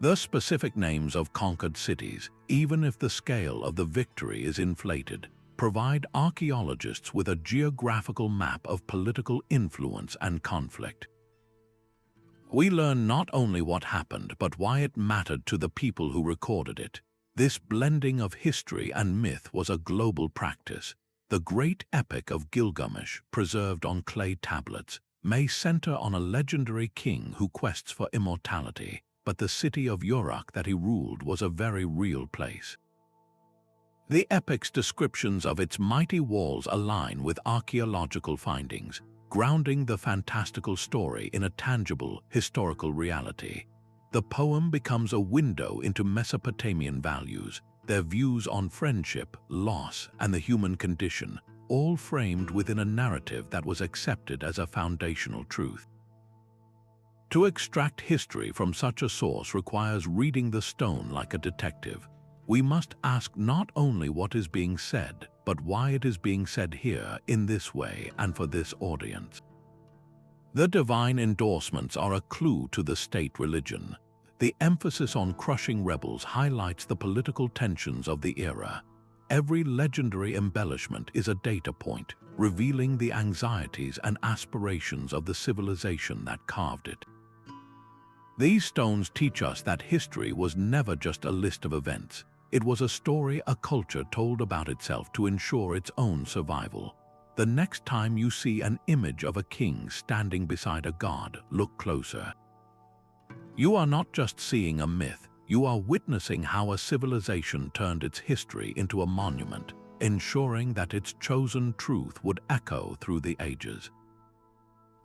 The specific names of conquered cities, even if the scale of the victory is inflated, provide archaeologists with a geographical map of political influence and conflict. We learn not only what happened, but why it mattered to the people who recorded it. This blending of history and myth was a global practice. The great epic of Gilgamesh, preserved on clay tablets, may center on a legendary king who quests for immortality, but the city of Uruk that he ruled was a very real place. The epic's descriptions of its mighty walls align with archaeological findings, grounding the fantastical story in a tangible, historical reality. The poem becomes a window into Mesopotamian values, their views on friendship, loss, and the human condition, all framed within a narrative that was accepted as a foundational truth. To extract history from such a source requires reading the stone like a detective. We must ask not only what is being said, but why it is being said here, in this way, and for this audience. The divine endorsements are a clue to the state religion. The emphasis on crushing rebels highlights the political tensions of the era. Every legendary embellishment is a data point, revealing the anxieties and aspirations of the civilization that carved it. These stones teach us that history was never just a list of events. It was a story a culture told about itself to ensure its own survival. The next time you see an image of a king standing beside a god, look closer. You are not just seeing a myth, you are witnessing how a civilization turned its history into a monument, ensuring that its chosen truth would echo through the ages.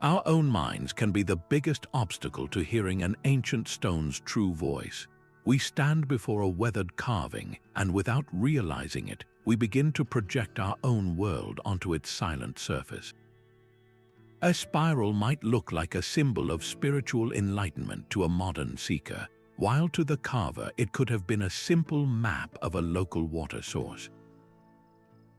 Our own minds can be the biggest obstacle to hearing an ancient stone's true voice. We stand before a weathered carving, and without realizing it, we begin to project our own world onto its silent surface. A spiral might look like a symbol of spiritual enlightenment to a modern seeker, while to the carver it could have been a simple map of a local water source.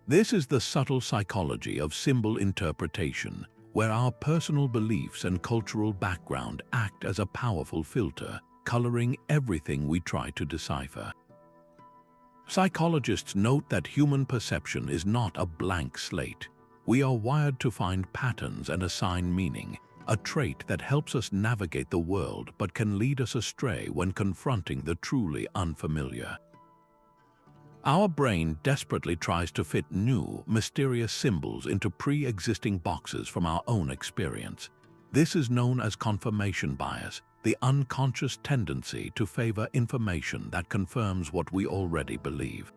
This is the subtle psychology of symbol interpretation, where our personal beliefs and cultural background act as a powerful filter, coloring everything we try to decipher. Psychologists note that human perception is not a blank slate. We are wired to find patterns and assign meaning, a trait that helps us navigate the world but can lead us astray when confronting the truly unfamiliar. Our brain desperately tries to fit new, mysterious symbols into pre-existing boxes from our own experience. This is known as confirmation bias, the unconscious tendency to favor information that confirms what we already believe.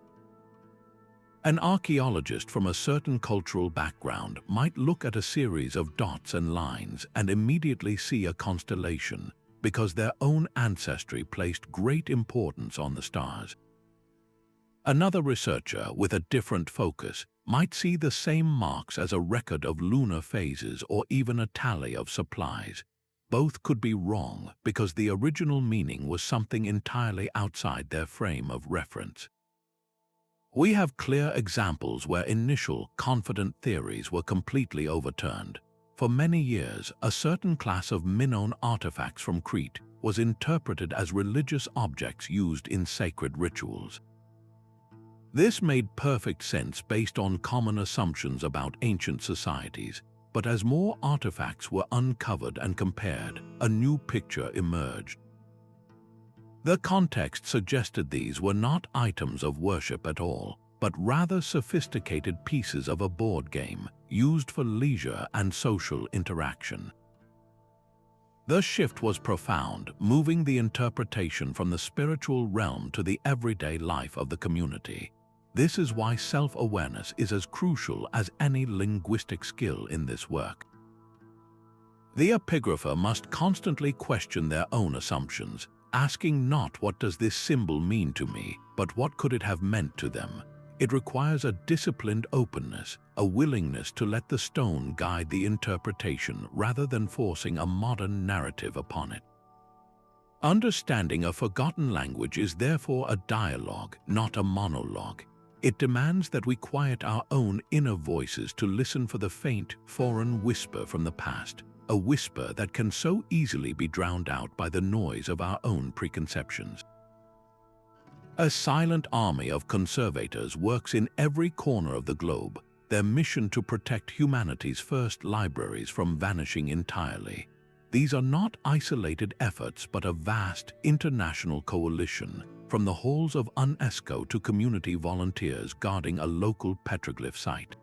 An archaeologist from a certain cultural background might look at a series of dots and lines and immediately see a constellation because their own ancestry placed great importance on the stars. Another researcher with a different focus might see the same marks as a record of lunar phases or even a tally of supplies. Both could be wrong because the original meaning was something entirely outside their frame of reference. We have clear examples where initial, confident theories were completely overturned. For many years, a certain class of Minoan artifacts from Crete was interpreted as religious objects used in sacred rituals. This made perfect sense based on common assumptions about ancient societies, but as more artifacts were uncovered and compared, a new picture emerged. The context suggested these were not items of worship at all, but rather sophisticated pieces of a board game used for leisure and social interaction. The shift was profound, moving the interpretation from the spiritual realm to the everyday life of the community. This is why self-awareness is as crucial as any linguistic skill in this work. The epigrapher must constantly question their own assumptions, asking not what does this symbol mean to me, but what could it have meant to them. It requires a disciplined openness, a willingness to let the stone guide the interpretation rather than forcing a modern narrative upon it. Understanding a forgotten language is therefore a dialogue, not a monologue. It demands that we quiet our own inner voices to listen for the faint, foreign whisper from the past, a whisper that can so easily be drowned out by the noise of our own preconceptions. A silent army of conservators works in every corner of the globe, their mission to protect humanity's first libraries from vanishing entirely. These are not isolated efforts but a vast international coalition, from the halls of UNESCO to community volunteers guarding a local petroglyph site.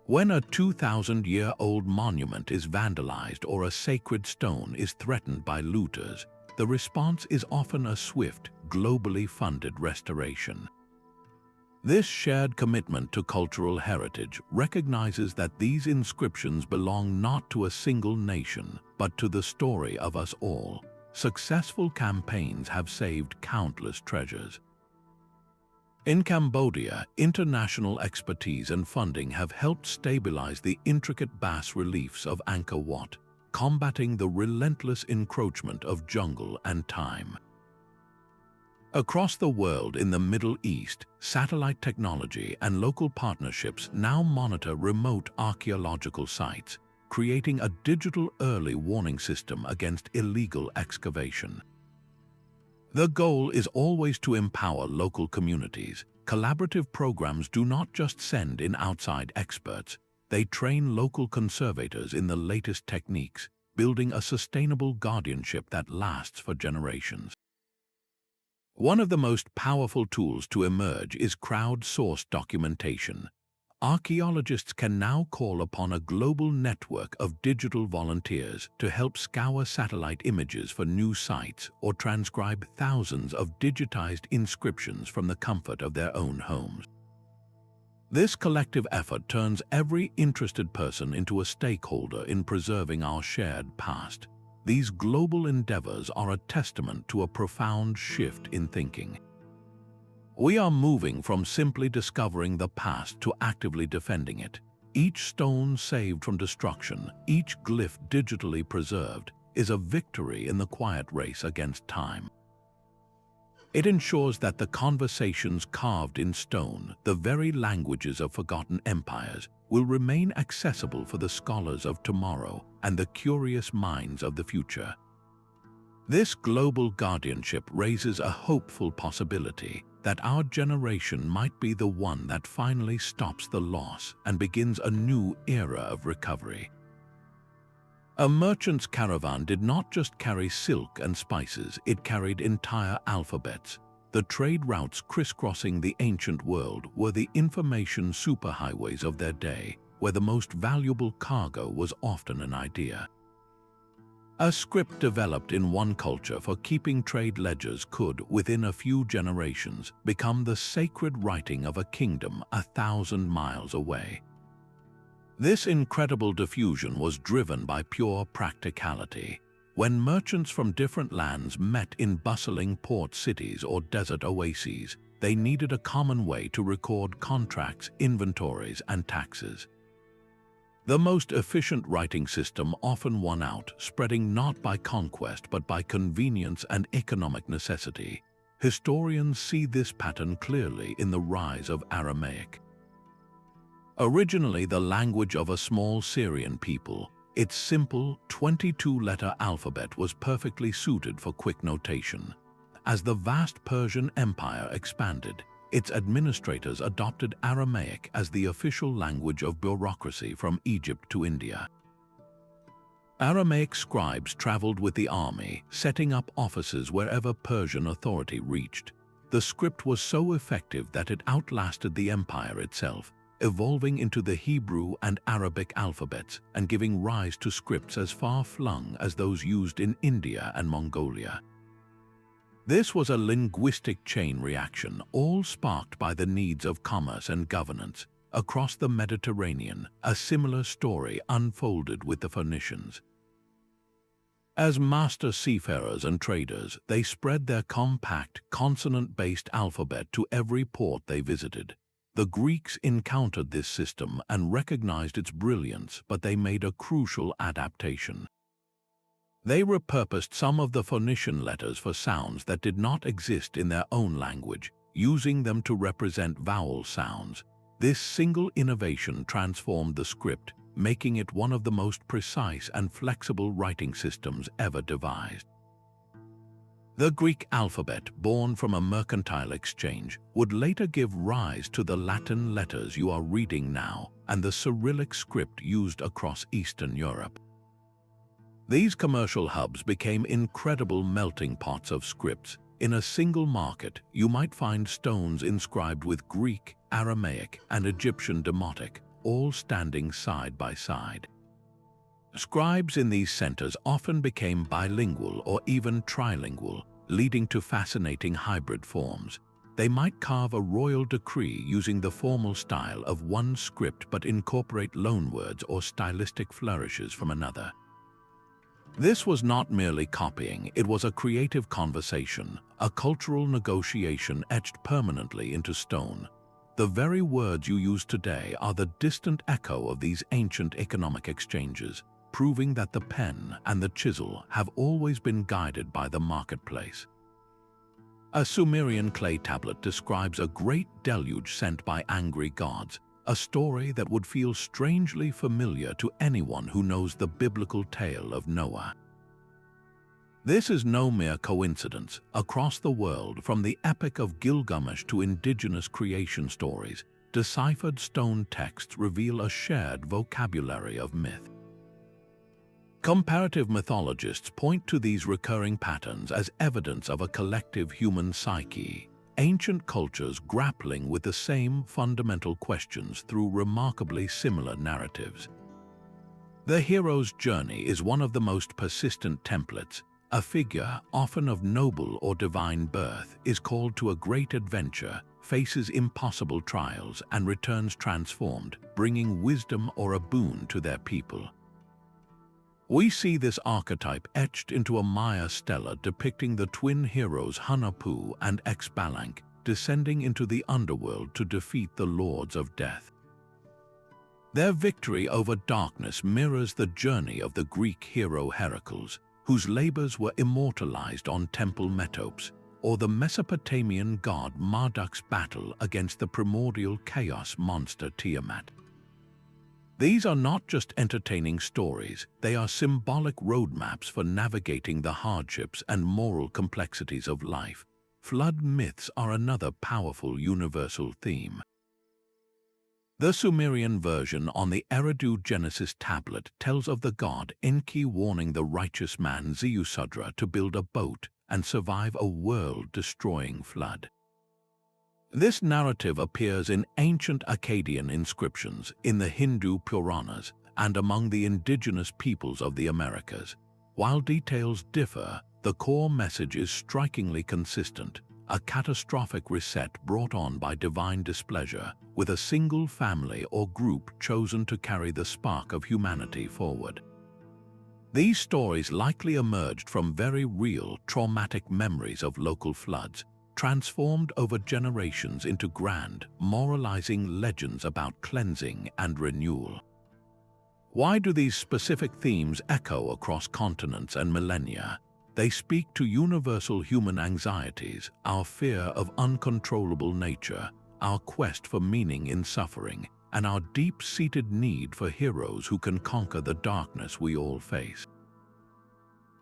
When a 2,000-year-old monument is vandalized or a sacred stone is threatened by looters, the response is often a swift, globally funded restoration. This shared commitment to cultural heritage recognizes that these inscriptions belong not to a single nation, but to the story of us all. Successful campaigns have saved countless treasures. In Cambodia, international expertise and funding have helped stabilize the intricate bas-reliefs of Angkor Wat. combating the relentless encroachment of jungle and time. Across the world in the Middle East, satellite technology and local partnerships now monitor remote archaeological sites, creating a digital early warning system against illegal excavation. The goal is always to empower local communities. Collaborative programs do not just send in outside experts, they train local conservators in the latest techniques, building a sustainable guardianship that lasts for generations. One of the most powerful tools to emerge is crowdsourced documentation. Archaeologists can now call upon a global network of digital volunteers to help scour satellite images for new sites or transcribe thousands of digitized inscriptions from the comfort of their own homes. This collective effort turns every interested person into a stakeholder in preserving our shared past. These global endeavors are a testament to a profound shift in thinking. We are moving from simply discovering the past to actively defending it. Each stone saved from destruction, each glyph digitally preserved, is a victory in the quiet race against time. It ensures that the conversations carved in stone, the very languages of forgotten empires, will remain accessible for the scholars of tomorrow and the curious minds of the future. This global guardianship raises a hopeful possibility that our generation might be the one that finally stops the loss and begins a new era of recovery. A merchant's caravan did not just carry silk and spices, it carried entire alphabets. The trade routes crisscrossing the ancient world were the information superhighways of their day, where the most valuable cargo was often an idea. A script developed in one culture for keeping trade ledgers could, within a few generations, become the sacred writing of a kingdom 1,000 miles away. This incredible diffusion was driven by pure practicality. When merchants from different lands met in bustling port cities or desert oases, they needed a common way to record contracts, inventories, and taxes. The most efficient writing system often won out, spreading not by conquest but by convenience and economic necessity. Historians see this pattern clearly in the rise of Aramaic. Originally the language of a small Syrian people, its simple 22-letter alphabet was perfectly suited for quick notation. As the vast Persian Empire expanded, its administrators adopted Aramaic as the official language of bureaucracy from Egypt to India. Aramaic scribes traveled with the army, setting up offices wherever Persian authority reached. The script was so effective that it outlasted the empire itself, evolving into the Hebrew and Arabic alphabets and giving rise to scripts as far-flung as those used in India and Mongolia. This was a linguistic chain reaction, all sparked by the needs of commerce and governance. Across the Mediterranean, a similar story unfolded with the Phoenicians. As master seafarers and traders, they spread their compact, consonant-based alphabet to every port they visited. The Greeks encountered this system and recognized its brilliance, but they made a crucial adaptation. They repurposed some of the Phoenician letters for sounds that did not exist in their own language, using them to represent vowel sounds. This single innovation transformed the script, making it one of the most precise and flexible writing systems ever devised. The Greek alphabet, born from a mercantile exchange, would later give rise to the Latin letters you are reading now and the Cyrillic script used across Eastern Europe. These commercial hubs became incredible melting pots of scripts. In a single market, you might find stones inscribed with Greek, Aramaic, and Egyptian Demotic, all standing side by side. Scribes in these centers often became bilingual or even trilingual, leading to fascinating hybrid forms. They might carve a royal decree using the formal style of one script but incorporate loanwords or stylistic flourishes from another. This was not merely copying, it was a creative conversation, a cultural negotiation etched permanently into stone. The very words you use today are the distant echo of these ancient economic exchanges. proving that the pen and the chisel have always been guided by the marketplace. A Sumerian clay tablet describes a great deluge sent by angry gods, a story that would feel strangely familiar to anyone who knows the biblical tale of Noah. This is no mere coincidence. Across the world, from the Epic of Gilgamesh to indigenous creation stories, deciphered stone texts reveal a shared vocabulary of myth. Comparative mythologists point to these recurring patterns as evidence of a collective human psyche, ancient cultures grappling with the same fundamental questions through remarkably similar narratives. The hero's journey is one of the most persistent templates. A figure, often of noble or divine birth, is called to a great adventure, faces impossible trials, and returns transformed, bringing wisdom or a boon to their people. We see this archetype etched into a Maya stela depicting the twin heroes Hunahpu and Xbalanque descending into the underworld to defeat the lords of death. Their victory over darkness mirrors the journey of the Greek hero Heracles, whose labors were immortalized on temple metopes, or the Mesopotamian god Marduk's battle against the primordial chaos monster Tiamat. These are not just entertaining stories, they are symbolic roadmaps for navigating the hardships and moral complexities of life. Flood myths are another powerful universal theme. The Sumerian version on the Eridu Genesis tablet tells of the god Enki warning the righteous man Ziusudra to build a boat and survive a world-destroying flood. This narrative appears in ancient Akkadian inscriptions, in the Hindu Puranas, and among the indigenous peoples of the Americas. While details differ, the core message is strikingly consistent: a catastrophic reset brought on by divine displeasure, with a single family or group chosen to carry the spark of humanity forward. These stories likely emerged from very real, traumatic memories of local floods, transformed over generations into grand, moralizing legends about cleansing and renewal. Why do these specific themes echo across continents and millennia? They speak to universal human anxieties, our fear of uncontrollable nature, our quest for meaning in suffering, and our deep-seated need for heroes who can conquer the darkness we all face.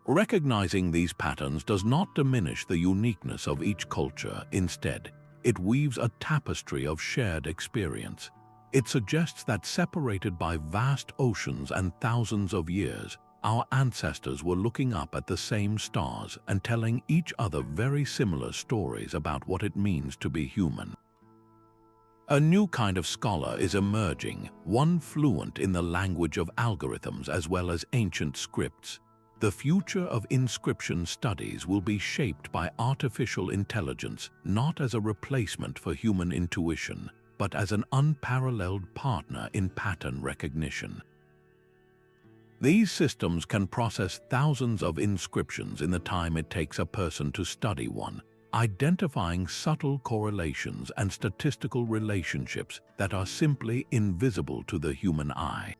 Recognizing these patterns does not diminish the uniqueness of each culture. Instead, it weaves a tapestry of shared experience. It suggests that, separated by vast oceans and thousands of years, our ancestors were looking up at the same stars and telling each other very similar stories about what it means to be human. A new kind of scholar is emerging, one fluent in the language of algorithms as well as ancient scripts. The future of inscription studies will be shaped by artificial intelligence, not as a replacement for human intuition, but as an unparalleled partner in pattern recognition. These systems can process thousands of inscriptions in the time it takes a person to study one, identifying subtle correlations and statistical relationships that are simply invisible to the human eye.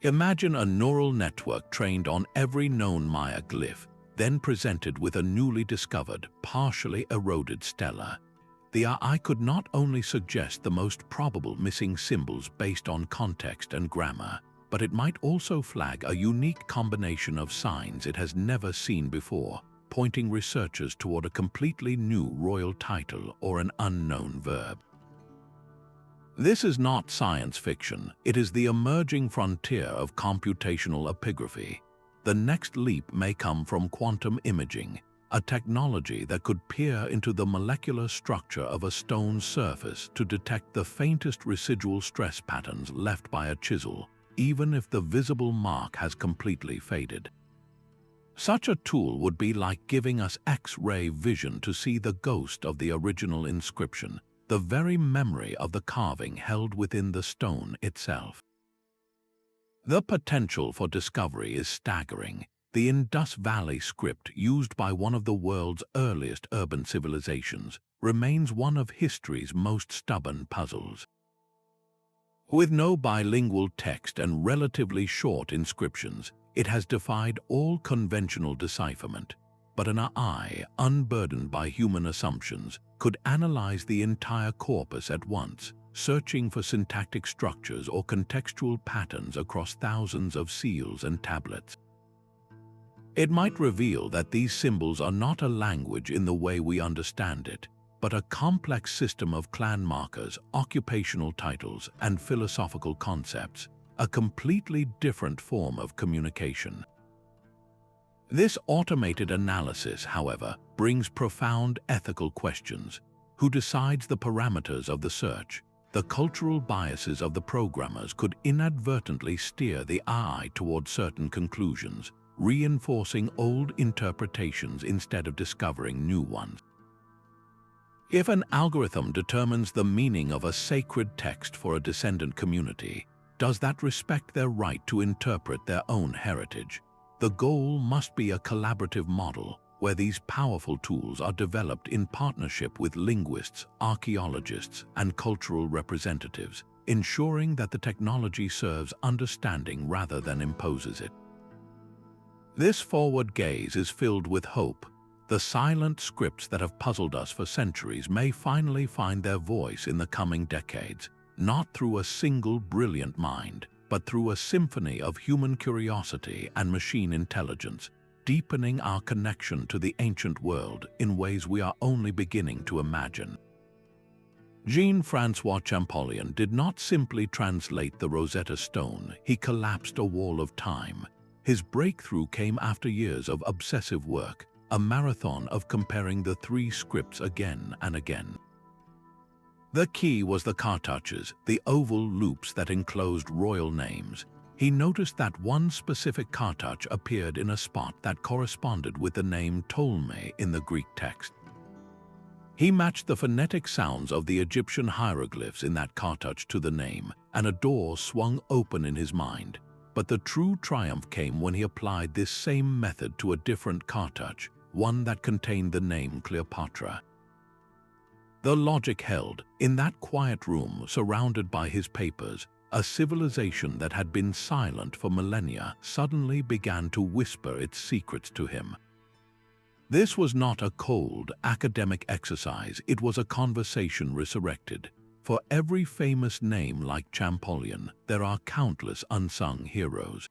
Imagine a neural network trained on every known Maya glyph, then presented with a newly discovered, partially eroded stela. The AI could not only suggest the most probable missing symbols based on context and grammar, but it might also flag a unique combination of signs it has never seen before, pointing researchers toward a completely new royal title or an unknown verb. This is not science fiction, it is the emerging frontier of computational epigraphy. The next leap may come from quantum imaging, a technology that could peer into the molecular structure of a stone's surface to detect the faintest residual stress patterns left by a chisel, even if the visible mark has completely faded. Such a tool would be like giving us X-ray vision to see the ghost of the original inscription, the very memory of the carving held within the stone itself. The potential for discovery is staggering. The Indus Valley script, used by one of the world's earliest urban civilizations, remains one of history's most stubborn puzzles. With no bilingual text and relatively short inscriptions, it has defied all conventional decipherment. But an eye, unburdened by human assumptions, could analyze the entire corpus at once, searching for syntactic structures or contextual patterns across thousands of seals and tablets. It might reveal that these symbols are not a language in the way we understand it, but a complex system of clan markers, occupational titles, and philosophical concepts, a completely different form of communication. This automated analysis, however, brings profound ethical questions. Who decides the parameters of the search? The cultural biases of the programmers could inadvertently steer the AI toward certain conclusions, reinforcing old interpretations instead of discovering new ones. If an algorithm determines the meaning of a sacred text for a descendant community, does that respect their right to interpret their own heritage? The goal must be a collaborative model where these powerful tools are developed in partnership with linguists, archaeologists, and cultural representatives, ensuring that the technology serves understanding rather than imposes it. This forward gaze is filled with hope. The silent scripts that have puzzled us for centuries may finally find their voice in the coming decades, not through a single brilliant mind, but through a symphony of human curiosity and machine intelligence, deepening our connection to the ancient world in ways we are only beginning to imagine. Jean-François Champollion did not simply translate the Rosetta Stone, he collapsed a wall of time. His breakthrough came after years of obsessive work, a marathon of comparing the three scripts again and again. The key was the cartouches, the oval loops that enclosed royal names. He noticed that one specific cartouche appeared in a spot that corresponded with the name Ptolemy in the Greek text. He matched the phonetic sounds of the Egyptian hieroglyphs in that cartouche to the name, and a door swung open in his mind. But the true triumph came when he applied this same method to a different cartouche, one that contained the name Cleopatra. The logic held. In that quiet room, surrounded by his papers, a civilization that had been silent for millennia suddenly began to whisper its secrets to him. This was not a cold, academic exercise, it was a conversation resurrected. For every famous name like Champollion, there are countless unsung heroes.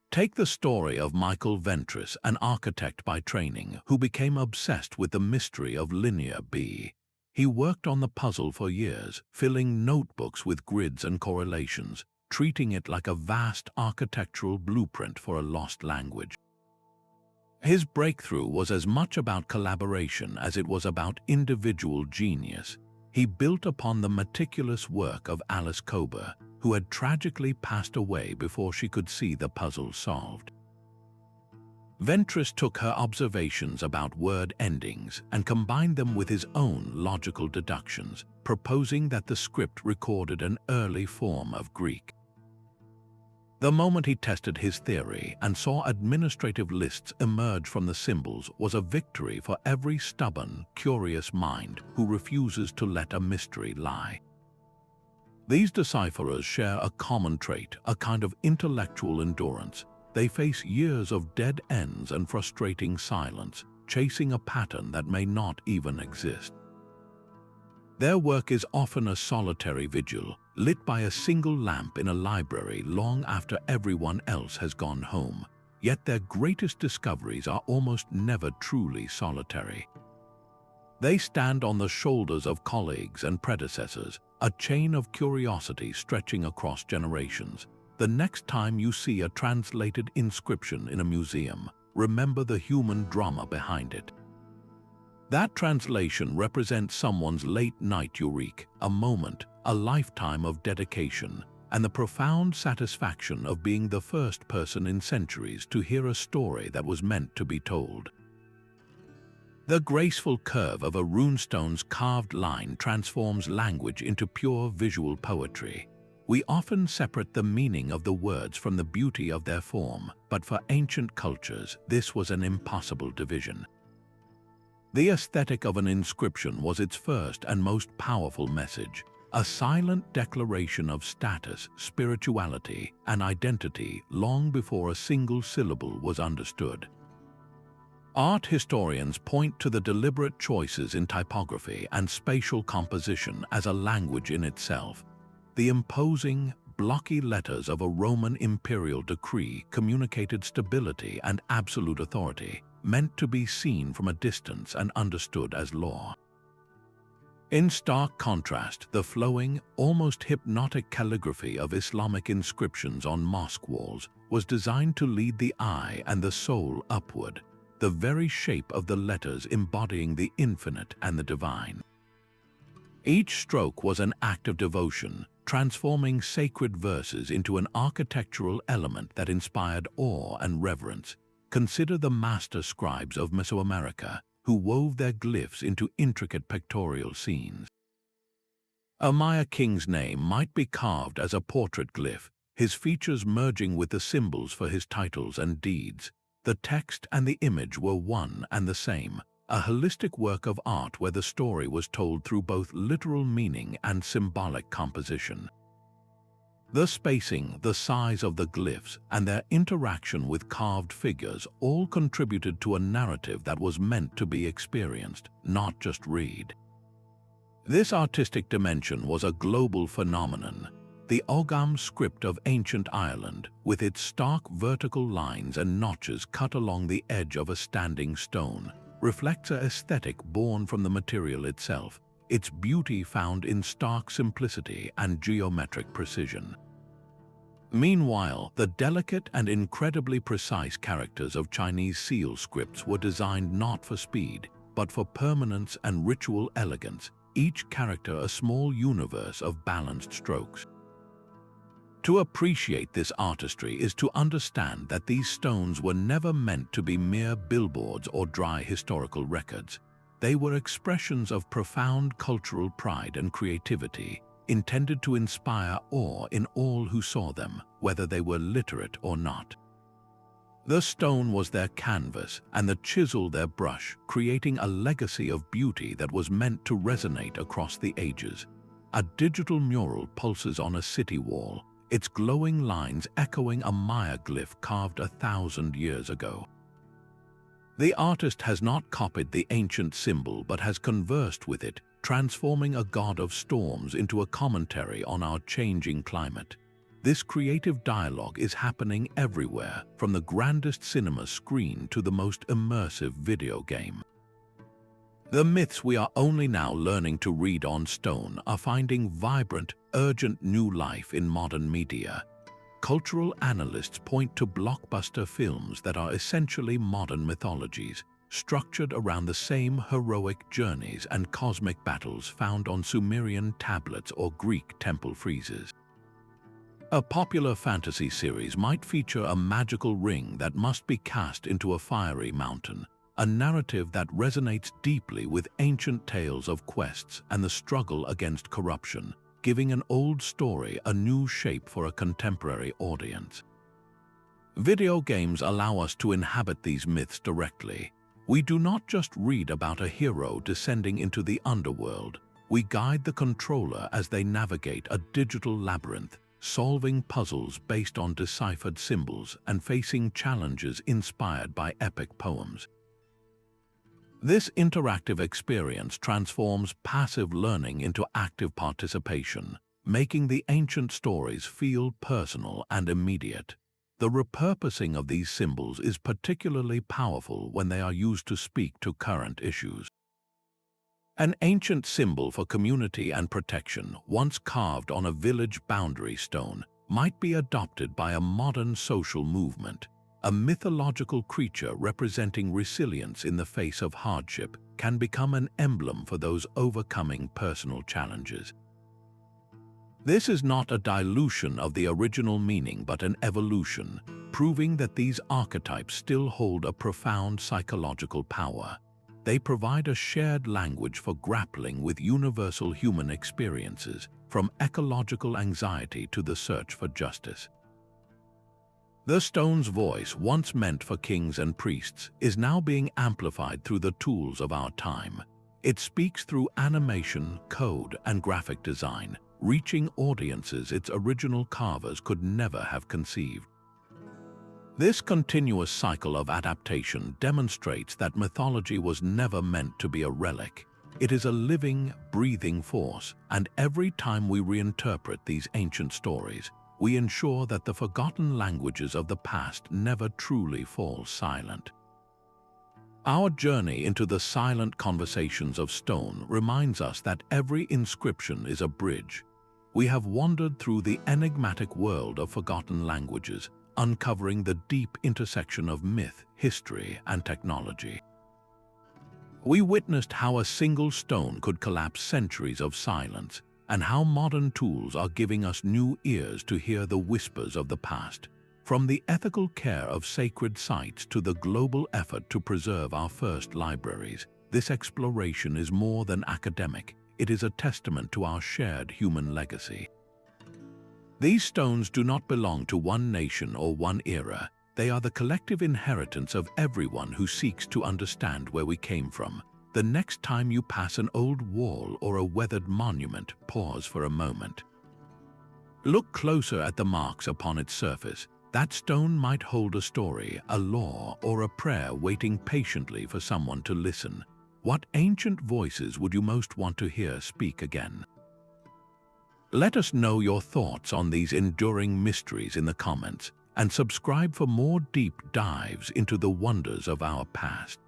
Take the story of Michael Ventris, an architect by training, who became obsessed with the mystery of Linear B. He worked on the puzzle for years, filling notebooks with grids and correlations, treating it like a vast architectural blueprint for a lost language. His breakthrough was as much about collaboration as it was about individual genius. He built upon the meticulous work of Alice Kober, who had tragically passed away before she could see the puzzle solved. Ventris took her observations about word endings and combined them with his own logical deductions, proposing that the script recorded an early form of Greek. The moment he tested his theory and saw administrative lists emerge from the symbols was a victory for every stubborn, curious mind who refuses to let a mystery lie. These decipherers share a common trait, a kind of intellectual endurance. They face years of dead ends and frustrating silence, chasing a pattern that may not even exist. Their work is often a solitary vigil, lit by a single lamp in a library long after everyone else has gone home. Yet their greatest discoveries are almost never truly solitary. They stand on the shoulders of colleagues and predecessors, a chain of curiosity stretching across generations. The next time you see a translated inscription in a museum, remember the human drama behind it. That translation represents someone's late-night eureka, a moment, a lifetime of dedication, and the profound satisfaction of being the first person in centuries to hear a story that was meant to be told. The graceful curve of a runestone's carved line transforms language into pure visual poetry. We often separate the meaning of the words from the beauty of their form, but for ancient cultures, this was an impossible division. The aesthetic of an inscription was its first and most powerful message. a silent declaration of status, spirituality, and identity long before a single syllable was understood. Art historians point to the deliberate choices in typography and spatial composition as a language in itself. The imposing, blocky letters of a Roman imperial decree communicated stability and absolute authority, meant to be seen from a distance and understood as law. In stark contrast, the flowing, almost hypnotic calligraphy of Islamic inscriptions on mosque walls was designed to lead the eye and the soul upward, the very shape of the letters embodying the infinite and the divine. Each stroke was an act of devotion, transforming sacred verses into an architectural element that inspired awe and reverence. Consider the master scribes of Mesoamerica, who wove their glyphs into intricate pictorial scenes. A Maya king's name might be carved as a portrait glyph, his features merging with the symbols for his titles and deeds. The text and the image were one and the same, a holistic work of art where the story was told through both literal meaning and symbolic composition. The spacing, the size of the glyphs, and their interaction with carved figures all contributed to a narrative that was meant to be experienced, not just read. This artistic dimension was a global phenomenon. The Ogham script of ancient Ireland, with its stark vertical lines and notches cut along the edge of a standing stone, reflects an aesthetic born from the material itself, its beauty found in stark simplicity and geometric precision. Meanwhile, the delicate and incredibly precise characters of Chinese seal scripts were designed not for speed, but for permanence and ritual elegance, each character a small universe of balanced strokes. To appreciate this artistry is to understand that these stones were never meant to be mere billboards or dry historical records. They were expressions of profound cultural pride and creativity, intended to inspire awe in all who saw them, whether they were literate or not. The stone was their canvas and the chisel their brush, creating a legacy of beauty that was meant to resonate across the ages. A digital mural pulses on a city wall, its glowing lines echoing a Maya glyph carved 1,000 years ago. The artist has not copied the ancient symbol but has conversed with it, transforming a god of storms into a commentary on our changing climate. This creative dialogue is happening everywhere, from the grandest cinema screen to the most immersive video game. The myths we are only now learning to read on stone are finding vibrant, urgent new life in modern media. Cultural analysts point to blockbuster films that are essentially modern mythologies, structured around the same heroic journeys and cosmic battles found on Sumerian tablets or Greek temple friezes. A popular fantasy series might feature a magical ring that must be cast into a fiery mountain, a narrative that resonates deeply with ancient tales of quests and the struggle against corruption, giving an old story a new shape for a contemporary audience. Video games allow us to inhabit these myths directly. We do not just read about a hero descending into the underworld, we guide the controller as they navigate a digital labyrinth, solving puzzles based on deciphered symbols and facing challenges inspired by epic poems. This interactive experience transforms passive learning into active participation, making the ancient stories feel personal and immediate. The repurposing of these symbols is particularly powerful when they are used to speak to current issues. An ancient symbol for community and protection, once carved on a village boundary stone, might be adopted by a modern social movement. A mythological creature representing resilience in the face of hardship can become an emblem for those overcoming personal challenges. This is not a dilution of the original meaning but an evolution, proving that these archetypes still hold a profound psychological power. They provide a shared language for grappling with universal human experiences, from ecological anxiety to the search for justice. The stone's voice, once meant for kings and priests, is now being amplified through the tools of our time. It speaks through animation, code, and graphic design, reaching audiences its original carvers could never have conceived. This continuous cycle of adaptation demonstrates that mythology was never meant to be a relic. It is a living, breathing force, and every time we reinterpret these ancient stories, we ensure that the forgotten languages of the past never truly fall silent. Our journey into the silent conversations of stone reminds us that every inscription is a bridge. We have wandered through the enigmatic world of forgotten languages, uncovering the deep intersection of myth, history, and technology. We witnessed how a single stone could collapse centuries of silence, and how modern tools are giving us new ears to hear the whispers of the past. From the ethical care of sacred sites to the global effort to preserve our first libraries, this exploration is more than academic. It is a testament to our shared human legacy. These stones do not belong to one nation or one era. They are the collective inheritance of everyone who seeks to understand where we came from. The next time you pass an old wall or a weathered monument, pause for a moment. Look closer at the marks upon its surface. That stone might hold a story, a law, or a prayer waiting patiently for someone to listen. What ancient voices would you most want to hear speak again? Let us know your thoughts on these enduring mysteries in the comments, and subscribe for more deep dives into the wonders of our past.